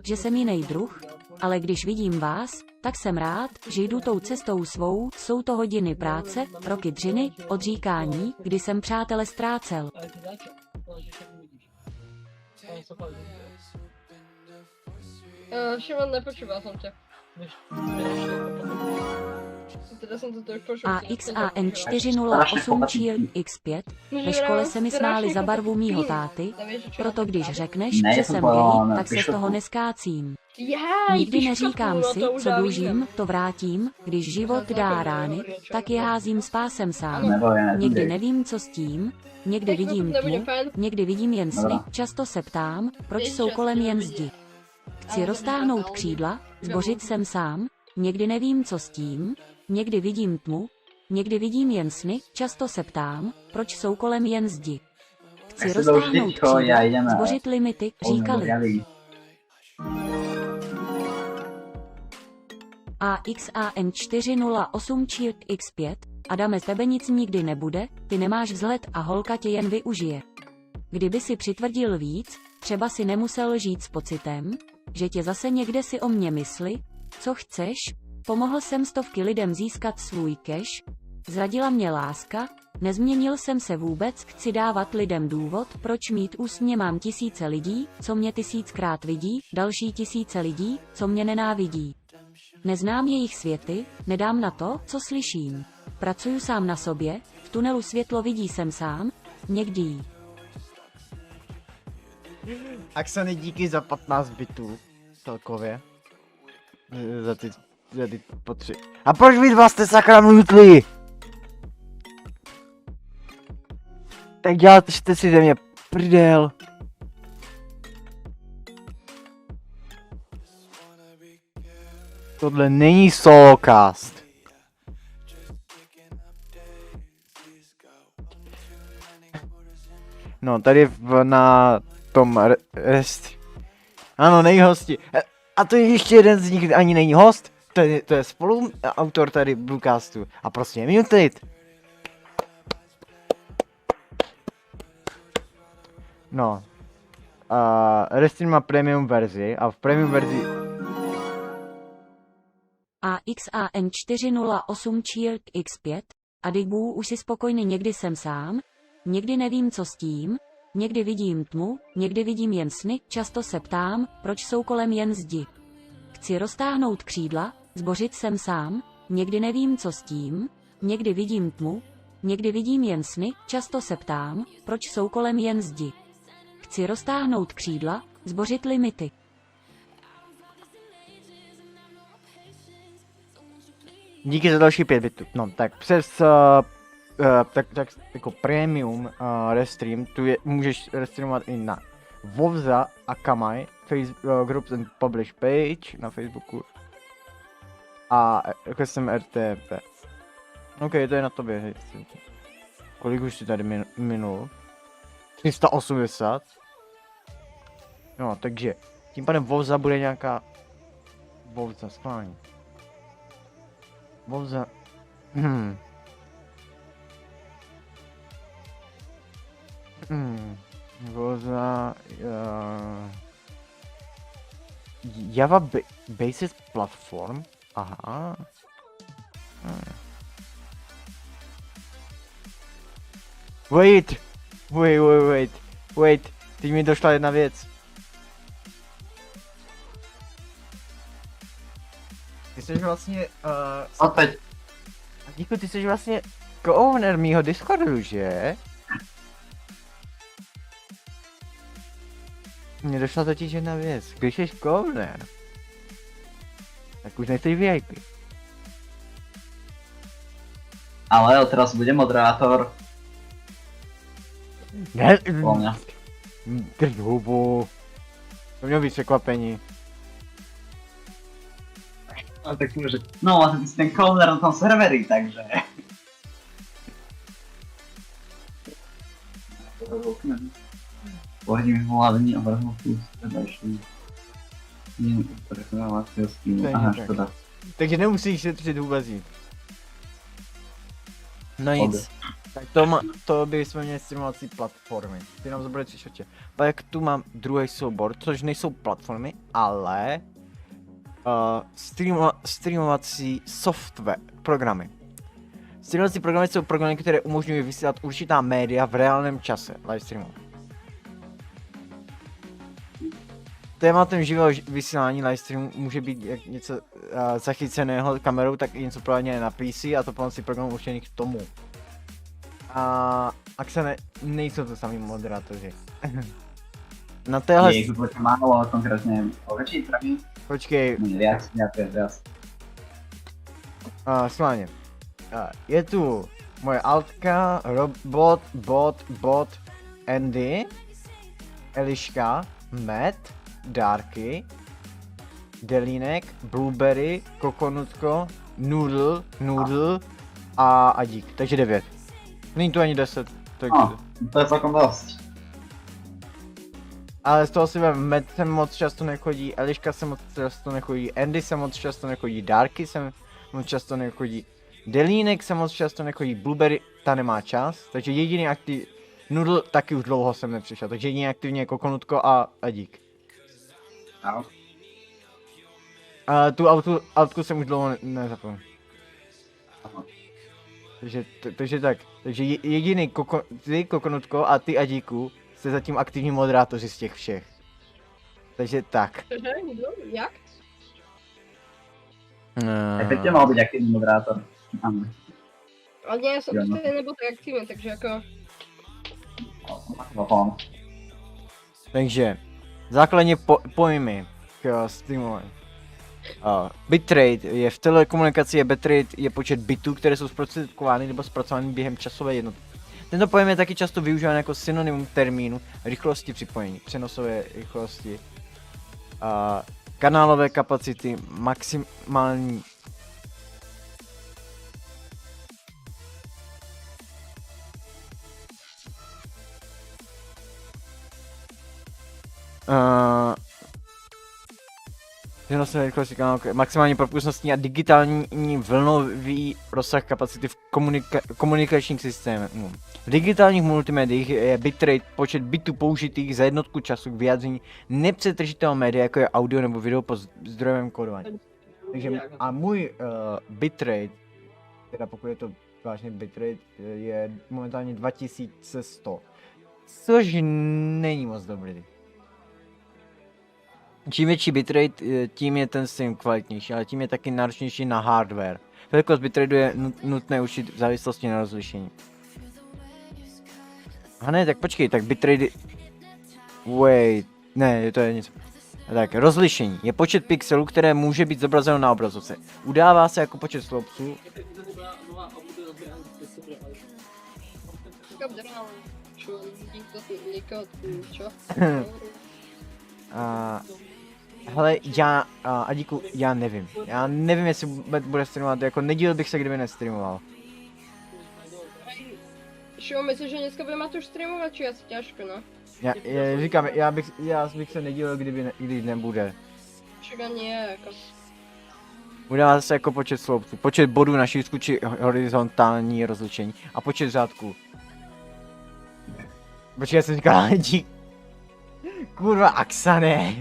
[SPEAKER 4] že jsem jiný druh, ale když vidím vás, tak jsem rád, že jdu tou cestou svou, jsou to hodiny práce, roky dřiny, odříkání, kdy jsem přátele ztrácel.
[SPEAKER 2] Šimon, nepočúval som ťa. Teda som to už počul.
[SPEAKER 4] AXAN 408 Cheer X5. Ve škole se mi smáli za barvu mýho táty, proto když řekneš,
[SPEAKER 3] Ne,
[SPEAKER 4] že
[SPEAKER 3] to
[SPEAKER 4] jsem
[SPEAKER 3] bylo
[SPEAKER 4] gay,
[SPEAKER 3] na
[SPEAKER 4] tak se z
[SPEAKER 3] pišoku.
[SPEAKER 4] toho neskácím.
[SPEAKER 2] Jaj,
[SPEAKER 4] Nikdy
[SPEAKER 2] piškotku,
[SPEAKER 4] neříkám
[SPEAKER 2] no
[SPEAKER 4] si,
[SPEAKER 2] to už
[SPEAKER 4] co
[SPEAKER 2] já
[SPEAKER 4] dlužím,
[SPEAKER 2] vidím.
[SPEAKER 4] to vrátím, když život dá rány, tak je házím s pásem sám.
[SPEAKER 3] Nebo je
[SPEAKER 4] Někdy
[SPEAKER 3] nebude.
[SPEAKER 4] nevím, co s tím, někdy
[SPEAKER 2] Tak
[SPEAKER 4] vidím
[SPEAKER 2] pokud nebude
[SPEAKER 4] tmu,
[SPEAKER 2] fajn.
[SPEAKER 4] někdy vidím jen sny,
[SPEAKER 3] Dobrá.
[SPEAKER 4] často se ptám, proč
[SPEAKER 2] Jen
[SPEAKER 4] jsou
[SPEAKER 2] čas
[SPEAKER 4] kolem
[SPEAKER 2] tě
[SPEAKER 4] jen
[SPEAKER 2] nevidí.
[SPEAKER 4] zdi. Chci roztáhnout křídla, zbořit jsem sám, někdy nevím, co s tím, někdy vidím tmu, někdy vidím jen sny, často se ptám, proč jsou kolem jen zdi.
[SPEAKER 3] Tak
[SPEAKER 4] Chci
[SPEAKER 3] si to už
[SPEAKER 4] roztáhnout
[SPEAKER 3] teďko, já
[SPEAKER 4] křídla,
[SPEAKER 3] jdeme.
[SPEAKER 4] zbořit limity, říkali. AXAN 408 Cheer X5, Adame, z tebe nic nikdy nebude, ty nemáš vzhled a holka tě jen využije. Kdyby si přitvrdil víc, třeba si nemusel žít s pocitem, že tě zase někde si o mě mysli, co chceš, pomohl jsem stovky lidem získat svůj cash, zradila mě láska, nezměnil jsem se vůbec, chci dávat lidem důvod, proč mít ústně mám tisíce lidí, co mě 1000krát vidí, další tisíce lidí, co mě nenávidí. Neznám jejich světy, nedám na to, co slyším. Pracuju sám na sobě, v tunelu světlo vidí jsem sám, někdy.
[SPEAKER 1] Axany, díky za 15 bitů. Celkově. Za ty potřeby. A proč vy dva jste sakra mutli? Tak děláte si ze mě prdel. Tohle není solocast. No, tady na tom rest. Ano, nejhosti. A to je ještě jeden z nich, ani není host. To je spoluautor tady Bluecastu. A prostě je muted. No. Restin má premium verzi a v premium verzi
[SPEAKER 4] AXAN 408 Cheer X5, a Digbu už si spokojný, někdy jsem sám, někdy nevím, co s tím, někdy vidím tmu, někdy vidím jen sny, často se ptám, proč jsou kolem jen zdi. Chci roztáhnout křídla, zbořit jsem sám, někdy nevím, co s tím, někdy vidím tmu, někdy vidím jen sny, často se ptám, proč jsou kolem jen zdi. Chci roztáhnout křídla, zbořit limity.
[SPEAKER 1] díky za další 5 bitů. No, tak přes tak jako premium restream, tu můžeš restreamovat i na Vovza a Kamai, Groups and Publish page na Facebooku a jako jsem RTP. OK, to je na tobě, hej. Kolik už si tady minul? 380. No, takže tím pádem Vovza bude nějaká Vovza, schválně. Vovza. Vovza. Java Basis Platform. Aha. Wait. Teď mi došla jedna věc. Ty jsi vlastně,
[SPEAKER 3] Co teď?
[SPEAKER 1] Díku, ty jsi vlastně co-owner mýho Discordu, že? Mně došla totiž jedna věc, když jsi co-owner, tak už nejsi VIP.
[SPEAKER 3] Ale jo, teraz bude moderátor.
[SPEAKER 1] Ne,
[SPEAKER 3] Po mňa.
[SPEAKER 1] drž hubu. To mělo být překvapení.
[SPEAKER 3] No, tak môže. No, a ty si ten kovner na tom serveri, takže. Pohodím hlavní a vrhnu plus další. Jen preferovací stínu.
[SPEAKER 1] Stejně
[SPEAKER 3] Aha,
[SPEAKER 1] tak.
[SPEAKER 3] škoda.
[SPEAKER 1] Takže nemusíš šetřit vůbec nic. No nic. Tak to bychom měli streamovací platformy. Ty nám zobrali 3/4. Pak tu mám druhý soubor, což nejsou platformy, ale streamovací software, programy. Streamovací programy jsou programy, které umožňují vysílat určitá média v reálném čase, live streamu. Tématem živého vysílání live streamu může být jak něco zachyceného kamerou, tak i něco prováděné na PC a to pomocí programů určených k tomu. A Axene, nejsou to samý moderátoři. Na téhle...
[SPEAKER 3] Je jich úplně málo, konkrétně o větší pravý.
[SPEAKER 1] Počkej,
[SPEAKER 3] Viac.
[SPEAKER 1] schválně. Je tu moje altka, bot, Andy, Eliška, Matt, Darky, Delínek, Blueberry, Kokonutko, Noodle a Adík, takže 9. Není tu ani 10, takže...
[SPEAKER 3] No, to je celkom dost.
[SPEAKER 1] Ale z toho si vem, Matt sem moc často nechodí, Eliška se moc často nechodí, Andy se moc často nechodí, Darky se moc často nechodí, Delínek se moc často nechodí, Blueberry ta nemá čas, takže jediný aktiv... Noodle taky už dlouho jsem nepřišel, takže jediný aktivně je Kokonutko a Adík.
[SPEAKER 3] No.
[SPEAKER 1] A tu autku jsem už dlouho nezapomněl. Takže tak, takže jediný ty Kokonutko a ty Adíku jste zatím aktivní moderátoři z těch všech. Takže tak.
[SPEAKER 2] Cože? Kdo? Jak?
[SPEAKER 3] Efektně mohl být aktivní moderátor. Ano.
[SPEAKER 2] Ale já jsem
[SPEAKER 3] Jo, no.
[SPEAKER 2] prostě nebyl tak aktivní, takže jako...
[SPEAKER 1] Takže, základně pojmy k streamování. Bitrate je v telekomunikaci, bitrate je počet bitů, které jsou zprostředkovány nebo zpracovány během časové jednotky. Tento pojem je taky často využíván jako synonymum termínu rychlosti připojení, přenosové rychlosti, kanálové kapacity, maximální přenosové rychlosti kanálu, maximální propustnostní a digitální vlnový rozsah kapacity v komunikačních systémů. V digitálních multimédiích je bitrate počet bitů použitých za jednotku času k vyjádření nepřetržitého média, jako je audio nebo video po zdrojovém kódování. Takže a můj bitrate, teda pokud je to vážně bitrate, je momentálně 2100, což není moc dobrý. Čím větší bitrate, tím je ten stream kvalitnější, ale tím je taky náročnější na hardware. Velikost bitrate je nutné určit v závislosti na rozlišení. A ne, tak počkej, tak bitrate... Wait, ne, to je něco. Tak, rozlišení je počet pixelů, které může být zobrazeno na obrazovce. Udává se jako počet sloupců. Hele, Adíku, já nevím. Já nevím, jestli bude streamovat, jako nedíl bych se, kdyby nestreamoval.
[SPEAKER 2] Šo, myslíš, že dneska budeme už streamovat, či asi těžko, no?
[SPEAKER 1] Říkám, já bych se nedílel, když nebude.
[SPEAKER 2] Však ani je, jako...
[SPEAKER 1] Udává se jako počet sloupců, počet bodů na šířku či horizontální rozlišení a počet řádků. Počkej, já jsem říkal, Adík. Kurva, Axane.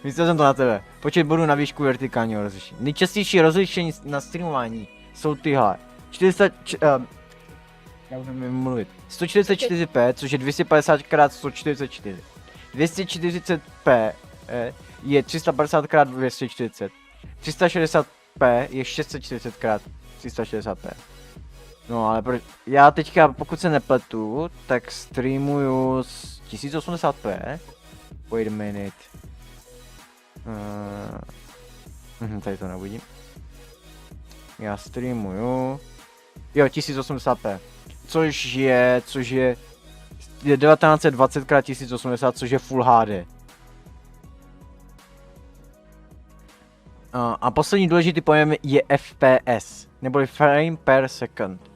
[SPEAKER 1] Myslel jsem to na tebe. Počet bodů na výšku vertikálního rozlišení. Nejčastější rozlišení na streamování jsou tyhle. 400... já už nevím mluvit. 144p, což je 250 x 144. 240p je 350 x 240. 360p je 640 x 360p. No ale já teďka, pokud se nepletu, tak streamuju s 1080p. Wait a minute. Tady to neuvidím. Já streamuju... Jo, 1080p. Což je 1920 x 1080, což je Full HD. A poslední důležitý pojem je FPS, neboli frame per second,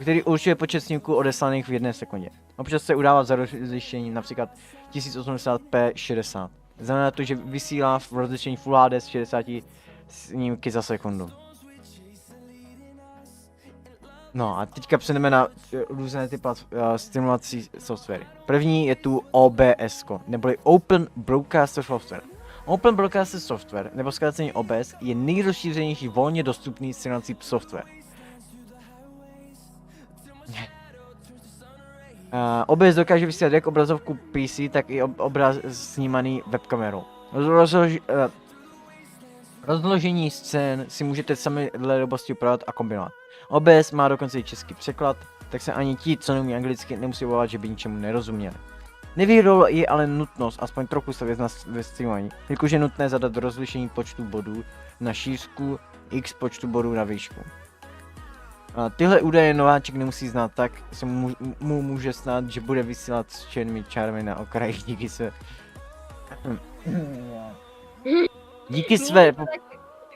[SPEAKER 1] který určuje počet snímků odeslaných v 1 sekundě. Občas se udává za rozlišení například 1080p 60. Znamená to, že vysílá v rozlišení Full HD s 60 snímky za sekundu. No a teďka přejdeme na různé ty streamovací softwary. První je tu OBS, neboli Open Broadcaster Software. Open Broadcaster Software, nebo zkráceně OBS, je nejrozšířenější volně dostupný streamovací software. OBS dokáže vysílat jak obrazovku PC, tak i obraz snímaný webkamerou. Rozložení scén si můžete sami dle dobosti upravovat a kombinovat. OBS má dokonce i český překlad, tak se ani ti, co neumí anglicky, nemusí obávat, že by ničemu nerozuměli. Nevýhodou je ale nutnost aspoň trochu stavět ve streamování, jakože je nutné zadat rozlišení počtu bodů na šířku, x počtu bodů na výšku. A tyhle údaje nováček nemusí znát, tak se mu může stát, že bude vysílat s černými čárami na okraji díky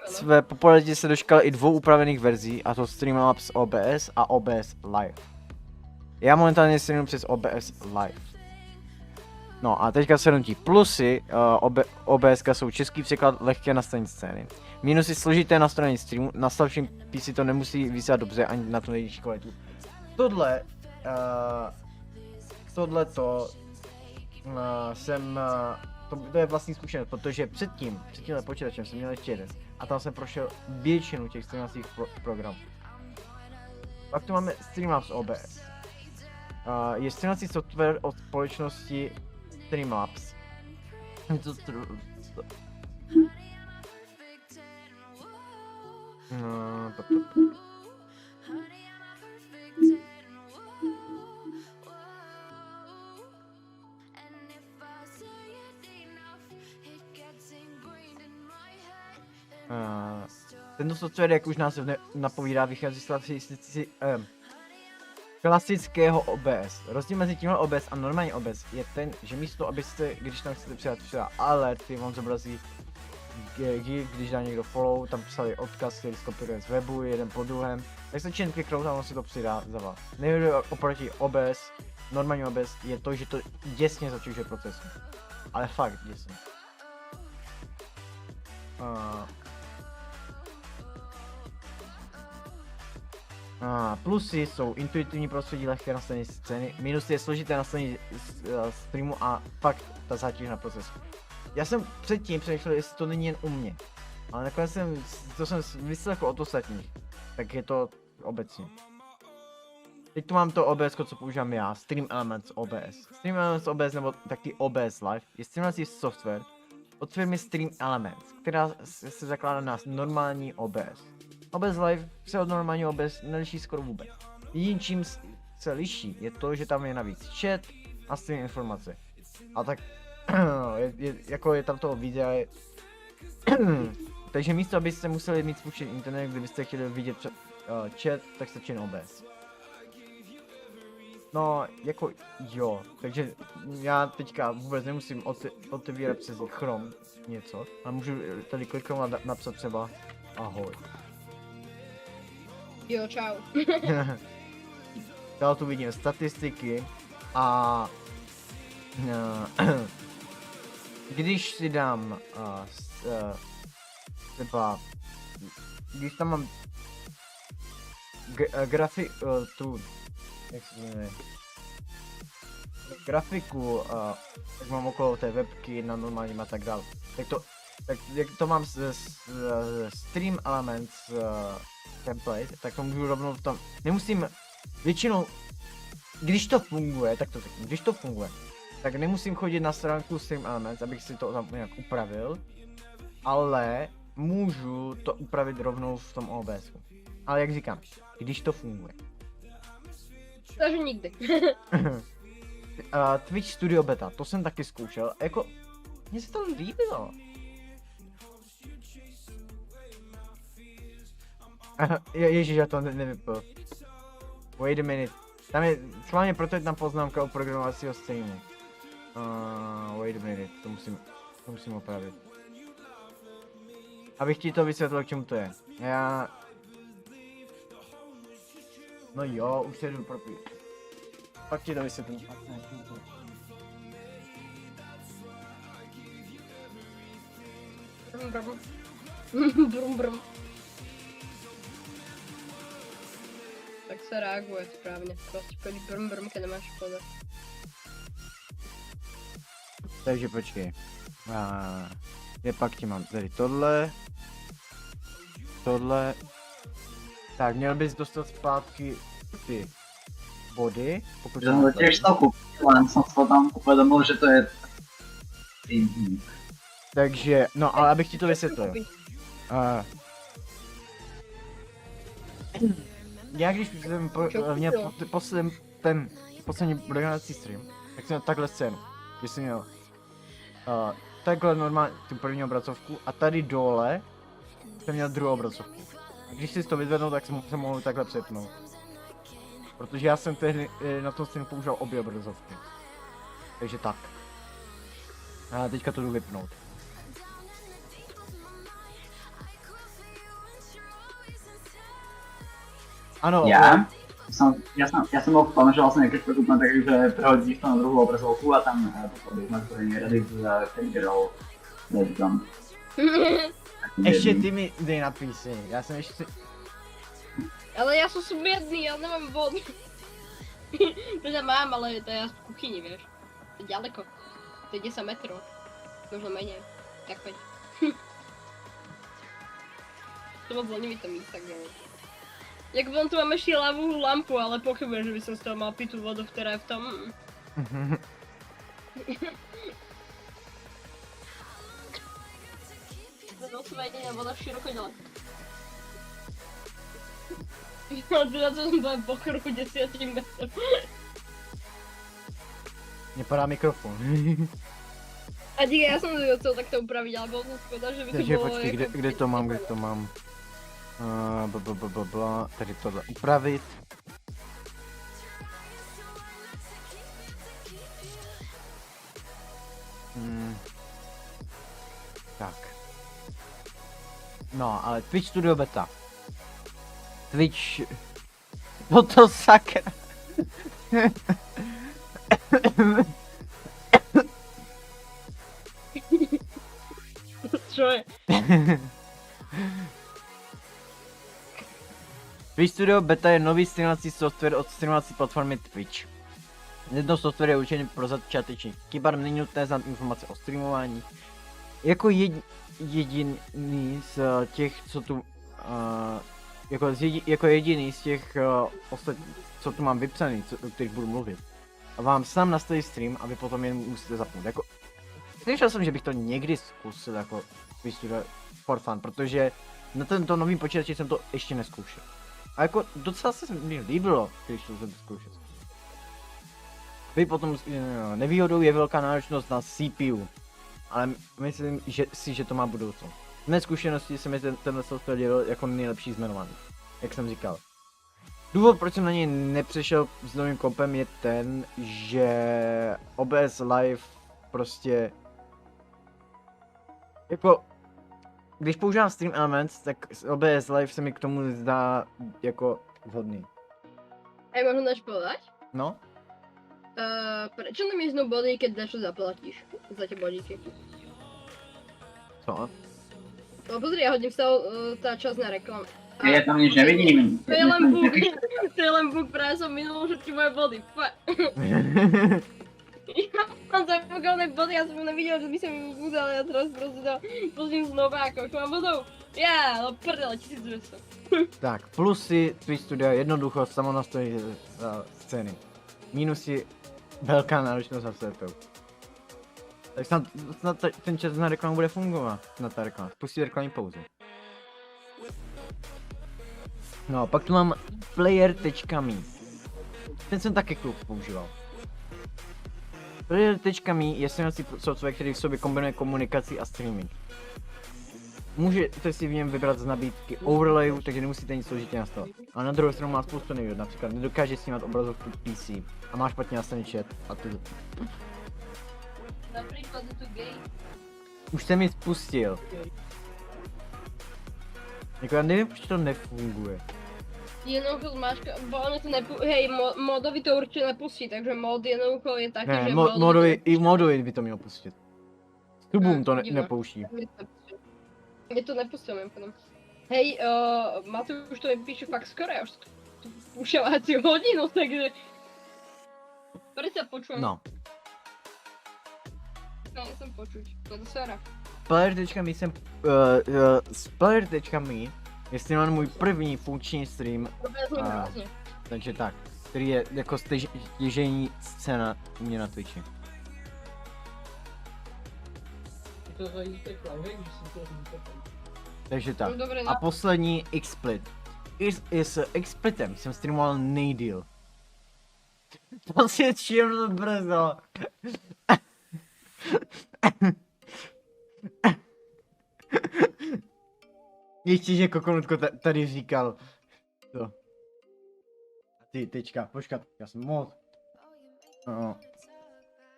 [SPEAKER 1] své popularitě se dočkal i dvou upravených verzí, a to Streamlabs OBS a OBS Live. Já momentálně streamuji přes OBS Live. No a teďka shrnutí. Plusy OBS jsou český překlad, lehké nastavení scény. Minusy složité nastavení streamu, na slabším PC to nemusí vysílat dobře ani na tu nejvyšší kvalitu. To je vlastní zkušenost, protože před tímhle počítačem jsem měl ještě jeden a tam jsem prošel většinu těch streamovacích programů. Pak tu máme Streamlabs OBS. Je streamovací software od společnosti Streamlabs. Tento software, jak už název napovídá, vychází z klasického OBS. Rozdíl mezi tímhle OBS a normální OBS je ten, že místo, abyste, když tam chcete přidat třeba alerty, vám zobrazí gif, když dá někdo follow, tam psali odkaz, který skopíruje z webu, jeden po druhém, tak se jen kliknout a on si to přidá za vás. Nevýhodou oproti OBS, normální OBS, je to, že to děsně zatěžuje proces. Ale fakt děsně. Plusy jsou intuitivní prostředí, lehké nastavení scény, minusy je složité nastavení streamu a fakt ta zátěž na proces. Já jsem předtím přemýšlel, jestli to není jen u mě, ale nakonec jsem vyslechl od ostatních, tak je to obecně. Teď tu mám to OBS, co používám já, Stream Elements OBS. Stream Elements OBS nebo taky OBS Live je streamovací software od firmy Stream Elements, která se zakládá na normální OBS. OBS Live se od normálního OBS neliší skoro vůbec. Jediný čím se liší je to, že tam je navíc chat a stream informace. A tak je tam toho videa. Takže místo, abyste museli mít spuštěný internet, kdybyste chtěli vidět chat, tak stačí OBS. No, jako jo, takže já teďka vůbec nemusím otevírat přes Chrome něco, ale můžu tady kliknout a napsat třeba ahoj.
[SPEAKER 2] Jo, čau.
[SPEAKER 1] Dál tu vidím statistiky a když si dám třeba, když tam mám jak se jmenuje, grafiku, tak mám okolo té webky na normálním a tak dále. Tak jak to mám z Stream Elements template, tak to můžu rovnou tam, nemusím, většinou, když to funguje, tak to řeknu, když to funguje, tak nemusím chodit na stránku Stream Elements, abych si to tam nějak upravil, ale můžu to upravit rovnou v tom OBS. Ale jak říkám, když to funguje.
[SPEAKER 2] Takže nikdy.
[SPEAKER 1] Twitch Studio Beta, to jsem taky zkoušel, jako, mně se to líbilo. Ježíš, já to nevypil. Wait a minute. Tam je, schválně proto je tam poznámka o programovacího streamu. Wait a minute, to musím opravit. Abych ti to vysvětlil, k čemu to je. No jo, už se jdu propít. Pak ti to vysvětlím.
[SPEAKER 2] Brum brum. Tak se reaguje správně. Prostě pojď brum, keď nemáš škoda.
[SPEAKER 1] Takže počkej. Je pak ti mám tady tohle. Tohle. Tak, měl bys dostat zpátky ty body, pokud
[SPEAKER 3] Že jsem to tiež to kúpil, len som si potom uvedomil, že to je...
[SPEAKER 1] Takže, no ale abych ti to vysvětlil. Já když jsem měl poslední programovací stream, tak jsem měl takhle scénu. Když jsem měl takhle normálně tu první obrazovku a tady dole jsem měl druhou obrazovku. A když si to vyzvednul, tak jsem se mohl takhle přepnout. Protože já jsem tehdy na tom streamu používal obě obrazovky. Takže tak. A teďka to jdu vypnout. Ano,
[SPEAKER 3] Ja som bol v tom, že vlastne keď to kúpim, takže prehodíš to na druhú obrazovku a tam pochodíš na ktorý Reddit za ten girl tam.
[SPEAKER 1] ještě ty mi dej na píseň, já jsem ještě...
[SPEAKER 2] Ale já jsem smedný, já nemám vodu. Teda mám, ale to je v kuchyni, vieš. To je ďaleko. To je 10 metrov. Možno menej. Tak poď. To moc lenivý to mít, tak neviem. Jak von tu mám ešte ľavú lampu, ale pochybujem, že by som z toho mal piť tú vodu, ktorá je v tom. Osvedenia voda široko ďaleko. Ja teda to som byla po kruhu 10 metrov.
[SPEAKER 1] Mě padá mikrofon.
[SPEAKER 2] A díky, já jsem to chcel takto upravit, ale bylo to škoda, že by to
[SPEAKER 1] Takže
[SPEAKER 2] bylo
[SPEAKER 1] počkej,
[SPEAKER 2] jako...
[SPEAKER 1] kde to mám? Tady tohle upravit. Tak. No, ale Twitch Studio Beta. Twitch... No to sakra.
[SPEAKER 2] Čo je?
[SPEAKER 1] Twitch Studio Beta je nový streamovací software od streamovací platformy Twitch. Tento software je určený pro začátečníky. Kybar není nutné znát informace o streamování. Jako jediný z těch, co tu... jako jediný z těch co tu mám vypsaný, o kterých budu mluvit. A vám sám nastaví stream a vy potom jen musíte zapnout. Jako... Slyšel jsem, že bych to někdy zkusil jako Twitch Studio for fun, protože na tento nový počítači jsem to ještě neskoušel. A jako docela se mi líbilo, když to jsem to zkoušel. Potom nevýhodou je velká náročnost na CPU, ale myslím, že to má budoucnost. Z mé zkušenosti se mi tenhle software dělal jako nejlepší zmenovaný, jak jsem říkal. Důvod, proč jsem na něj nepřešel s novým kompem, je ten, že OBS Live prostě jako když používám Stream Elements, tak OBS Live se mi k tomu zdá jako vhodný.
[SPEAKER 2] Aj možno dáš povedať?
[SPEAKER 1] No?
[SPEAKER 2] Prečo nemiznú body, keď dačo zaplatíš za tie bodíky?
[SPEAKER 1] Co?
[SPEAKER 2] No pozri, ja hodím sa tá časť na reklamu.
[SPEAKER 3] Ja tam nič nevidím.
[SPEAKER 2] To je len bug, to je len bug, práve som minul všetky moje body. Ja mám zabugované body, ja som nevidel, že by som im budal, ja teraz proste to pozriem znova, ako mám bodov. Ja, no prdele, 1200.
[SPEAKER 1] Tak, plusy Twitch Studio, jednoduchost, samonastavení scény. Minusy, velká náročnost na setup. Tak snad ten čas na reklamu bude fungovat, na ta reklama. Pustí reklamní pauzu. No, pak tu mám player.me. Ten jsem taky klub používal. Player.me je streamovací software, který v sobě kombinuje komunikaci a streaming. Můžete si v něm vybrat z nabídky overlayu, takže nemusíte nic složitě nastavit. A na druhou stranu má spoustu nevýhod, například nedokáže snímat obrazovku PC a má špatně nastavený chat a to.
[SPEAKER 2] Například je tu gay.
[SPEAKER 1] Už jsem ji spustil. Jako já nevím, proč to nefunguje.
[SPEAKER 2] Jednoducho zmáčka, bo ono to hej, modovi to určitě nepustí, takže mod jednoducho je taký,
[SPEAKER 1] Ne,
[SPEAKER 2] že
[SPEAKER 1] modovi by to mělo pustit. Tubům to
[SPEAKER 2] divné.
[SPEAKER 1] nepouští.
[SPEAKER 2] Mě to nepustil mimochodem. Hej, Matúš to mi píše fakt skoro, ja už ušeláciu hodinu, takže... Prečo sa počujem?
[SPEAKER 1] No.
[SPEAKER 2] Ne, som počuť. No to sera.
[SPEAKER 1] Player.me jsem, s Player.me je streamován můj první funkční stream,
[SPEAKER 2] Dobre, zní krásne.
[SPEAKER 1] takže tak, který je jako stěžejní scéna u mě na Twitchi.
[SPEAKER 6] To zajímavé cloudek, že jsem to říkal.
[SPEAKER 1] Takže tak.
[SPEAKER 2] No dobre,
[SPEAKER 1] A poslední X-Split. I s X-Splitem jsem streamoval nejdýl. To si čím brzo. Ještě, že Kokonutko tady říkal. To. A ty, tečka, počkat, já jsem moc. No.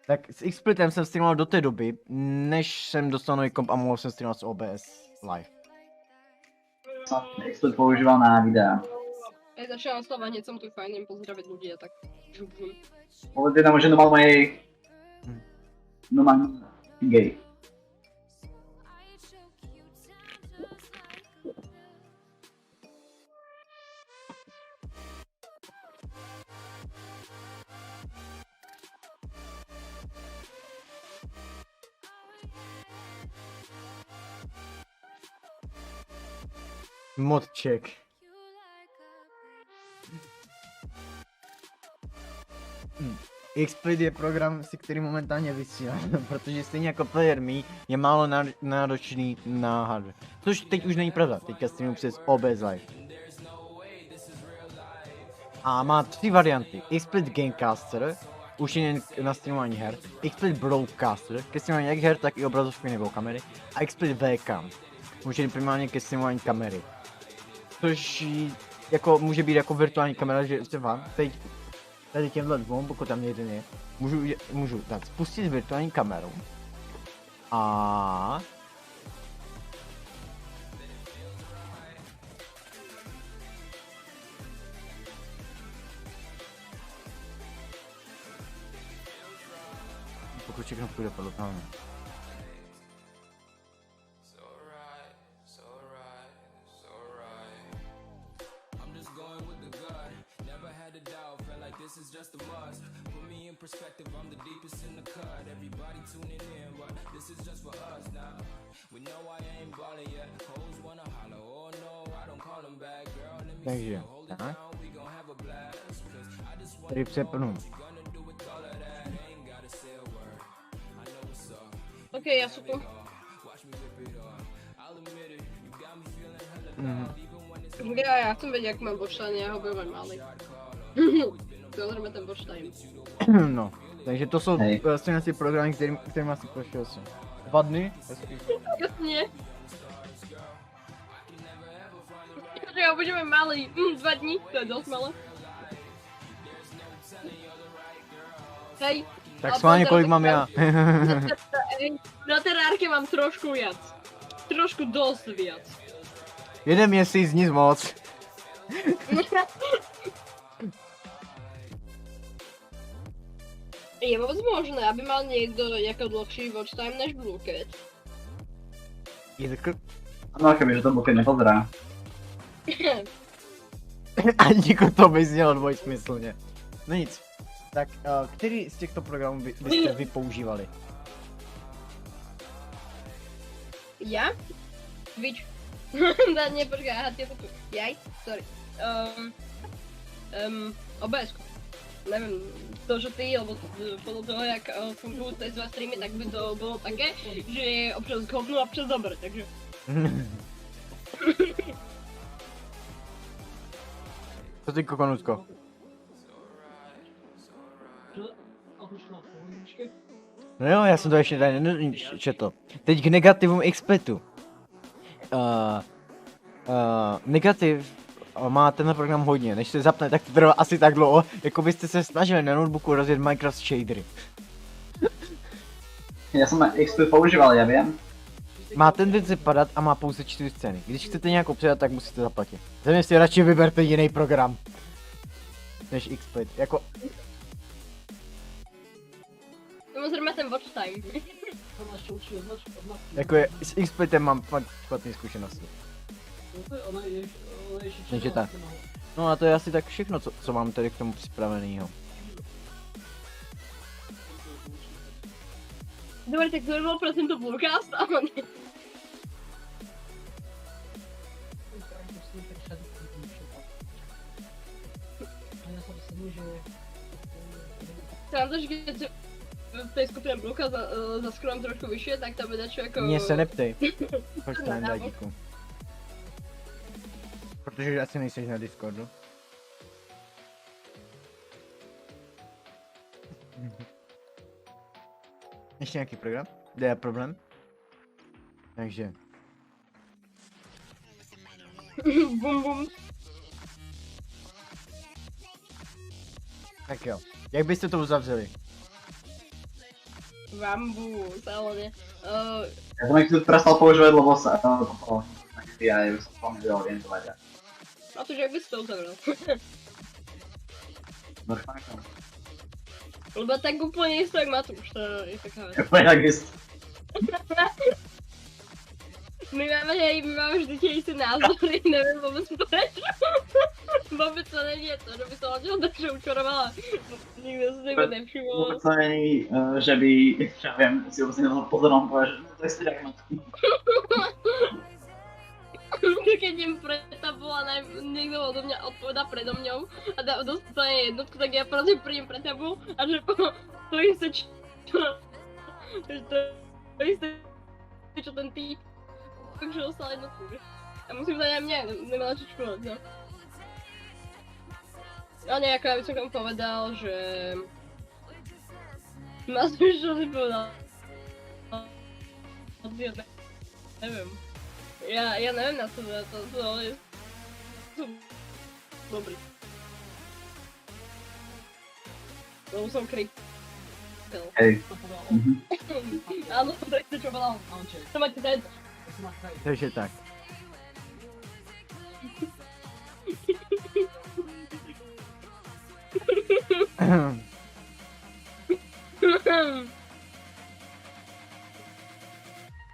[SPEAKER 1] Tak s X-Splitem jsem streamoval do té doby, než jsem dostal nový komp a mohl jsem streamovat s OBS live.
[SPEAKER 3] Expert používal na videa.
[SPEAKER 2] Ja začínam slova, hneď som tu fajn, idem pozdraviť ľudí a tak. Žup, žup.
[SPEAKER 3] Povedz nám, že mal mojej... No mám gay.
[SPEAKER 1] Modček. Xsplit je program, si který momentálně vysílám, protože stejně jako Player.me je málo náročný na hardware. Což teď už není pravda, teďka streamuji přes OBS Live. A má 3 varianty. Xsplit Gamecaster, už jen na streamování her, Xsplit Broadcaster, ke streamování jak her, tak i obrazovky nebo kamery, a Xsplit Wcam, už jen primárně ke streamování kamery. Což jako může být jako virtuální kamera, že se vám teď tady těmhle dvou, pokud tam jeden je, můžu tak spustit virtuální kameru a pokud všechno půjde podle plánu.
[SPEAKER 5] This is just a must. Put me in perspective, I'm the deepest in the cut. Everybody tuning in, but this is just for us now. We know I ain't ballin' yet. Hoes wanna holler, oh no, I don't call them back, girl. Let me see
[SPEAKER 1] Takže,
[SPEAKER 5] you hold it
[SPEAKER 1] tak.
[SPEAKER 5] down, we gon' have a blast. 'Cause I just wanna
[SPEAKER 1] Tady přepnu.
[SPEAKER 5] gonna do with all of that. Ain't gotta say a word. I know what's up.
[SPEAKER 2] OK, ja sú tu.
[SPEAKER 5] Watch me rip it off. I'll admit it, you got me feeling hella proud. Even when it's
[SPEAKER 2] Ja chcem vedieť, jak mám bočtán, ja ho budem malý. Pozrieme ten bočtán.
[SPEAKER 1] No, takže to jsou
[SPEAKER 3] Hej.
[SPEAKER 1] vlastně asi programy, kterým asi prošel jsem. 2 dny?
[SPEAKER 2] Jasne. Takže ja budeme malý. 2 dní, to je dosť malé. Hej.
[SPEAKER 1] Tak
[SPEAKER 2] A
[SPEAKER 1] schválně
[SPEAKER 2] pozor,
[SPEAKER 1] kolik
[SPEAKER 2] tak
[SPEAKER 1] mám já.
[SPEAKER 2] Na terárke mám trošku viac. Trošku dosť viac.
[SPEAKER 1] Jeden měsíc, nic moc.
[SPEAKER 2] Je vôbec možné, aby mal niekto jako dlhší watch time než Blue Cat?
[SPEAKER 1] Je to
[SPEAKER 3] No, keby, že to buky nepozerá.
[SPEAKER 1] Ani to by znělo dvojsmyslně. No nic. Tak, který z těchto programů byste vy používali?
[SPEAKER 2] Ja? Twitch. Nie, počkaj, aha, tieto tu. Jaj, sorry. OBS. Neviem, to, že ty, lebo podľa toho, jak fungujú tie dva streamy, tak by to bolo také, že je občas hovno a občas dobre, takže...
[SPEAKER 1] Co ty, Kokonutko? No jo, já jsem to ještě tady nečetl. Teď k negativům Xsplitu. Negativ má tenhle program hodně, než se zapne, tak to trvá asi tak dlouho, jako byste se snažili na notebooku rozjet Minecraft shadery.
[SPEAKER 3] Já jsem Expert používal, já vím.
[SPEAKER 1] Má tendenci padat a má pouze 4 scény. Když chcete nějakou přidat, tak musíte zaplatit. Země si radši vyberte jiný program. Než Xsplit, jako...
[SPEAKER 2] Samozrejme ten watch time.
[SPEAKER 1] Jako je, s Xsplitem mám fakt špatné zkušenosti. Takže tak. No a to je asi tak všechno, co mám tady k tomu připravenýho.
[SPEAKER 2] Dobre, tak to by bolo pre tento Bluecast, ale nie. Sám to, že keď v tej skupine Bluecast zaskrúvam trošku vyššie, tak tam bude čo ako...
[SPEAKER 1] Mně se neptej. Proč to nedá, díku. Protože asi nejseš na Discordu. Ještě nějaký program? Kde je problém? Takže.
[SPEAKER 2] Bum bum.
[SPEAKER 1] Tak jo. Jak byste to uzavřeli?
[SPEAKER 2] Bambus, ale nie.
[SPEAKER 3] Ja som ich tu prestal používať, lebo sa to bolo niekedy aj už sa v tom nevedel orientovať.
[SPEAKER 2] A to, že jak by si to uzavrel? Lebo tak úplne isto, jak Matúš, to je taká vec.
[SPEAKER 3] Úplne tak ist.
[SPEAKER 2] My máme vždy tie isté názory, neviem vôbec prečo. Vôbec to není to, že by som odtiaľ takže učorovala. Nikto si nebo nevšimol.
[SPEAKER 3] Vôbec to není, že by, ja viem, si vôbec nedal pozorom povedať, že to je stejak matky.
[SPEAKER 2] Keď im pretabovala, niekto odo mňa odpoveda predo mňou a dostane jednotku, tak ja proste prídem pre tabu a že to isté to isté čo ten týp, takže dostal jednotku. A musím dať aj mne, nemala čo čulovať, no. A nejako, ja by som komu povedal, že... Máš čo si povedal? Neviem. Ja neviem na to je... Dobrý. Lebo som kryptel.
[SPEAKER 3] Hej.
[SPEAKER 2] Áno, to je čo povedal. To máte tento.
[SPEAKER 1] Takže tak.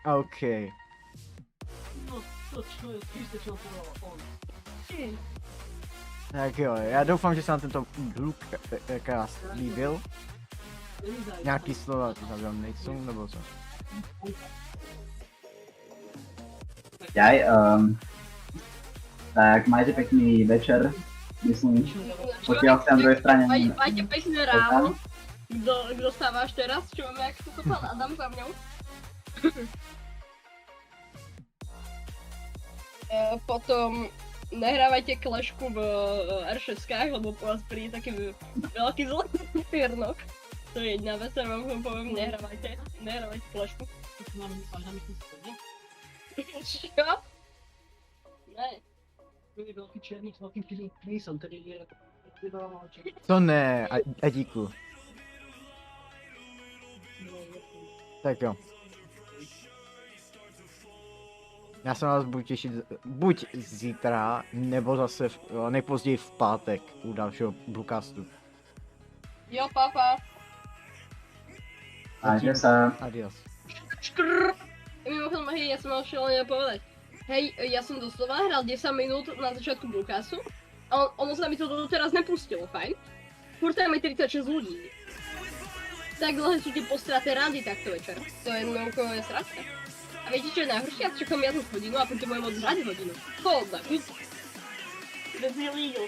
[SPEAKER 1] OK. Tak jo, já doufám, že se vám tento Bluecast líbil. Nějaký slova tam nejsou, nebo co?
[SPEAKER 3] Jaj, tak majte pekný večer, myslím, pokiaľ ste na druhej strane.
[SPEAKER 2] Majte pekné ráno. Kdo stáváš teraz? Čo máme, jak to pán Adam za mňou? Potom nehrávajte klešku v R6, lebo po vás príde taký veľký zlatý piernok. To je jedna vec, ktorú vám poviem, nehrávajte klešku. Čo? Ne.
[SPEAKER 6] Byli velký černý s velkým písem, který je vybaval oči.
[SPEAKER 1] To ne, a díku. Tak jo. Já se na vás budu těšit buď zítra, nebo zase nejpozději v pátek u dalšího Bluecastu.
[SPEAKER 2] Jo, papa.
[SPEAKER 3] Majte sa.
[SPEAKER 1] Adios.
[SPEAKER 2] Škrrr. Mimochodom, hej, ja som mal šialené povedať. Hej, ja som doslova hral 10 minút na začiatku Bluecastu a ono sa mi to doteraz nepustilo, fajn? Furt tam je 36 ľudí. Tak dlhé sú tie postraté randy takto večer. To je jednoducho je sračka. A viete čo je najhoršie? Ja čakám 1 hodinu a potrebujem odzhrať hodinu. Hold na. That's illegal.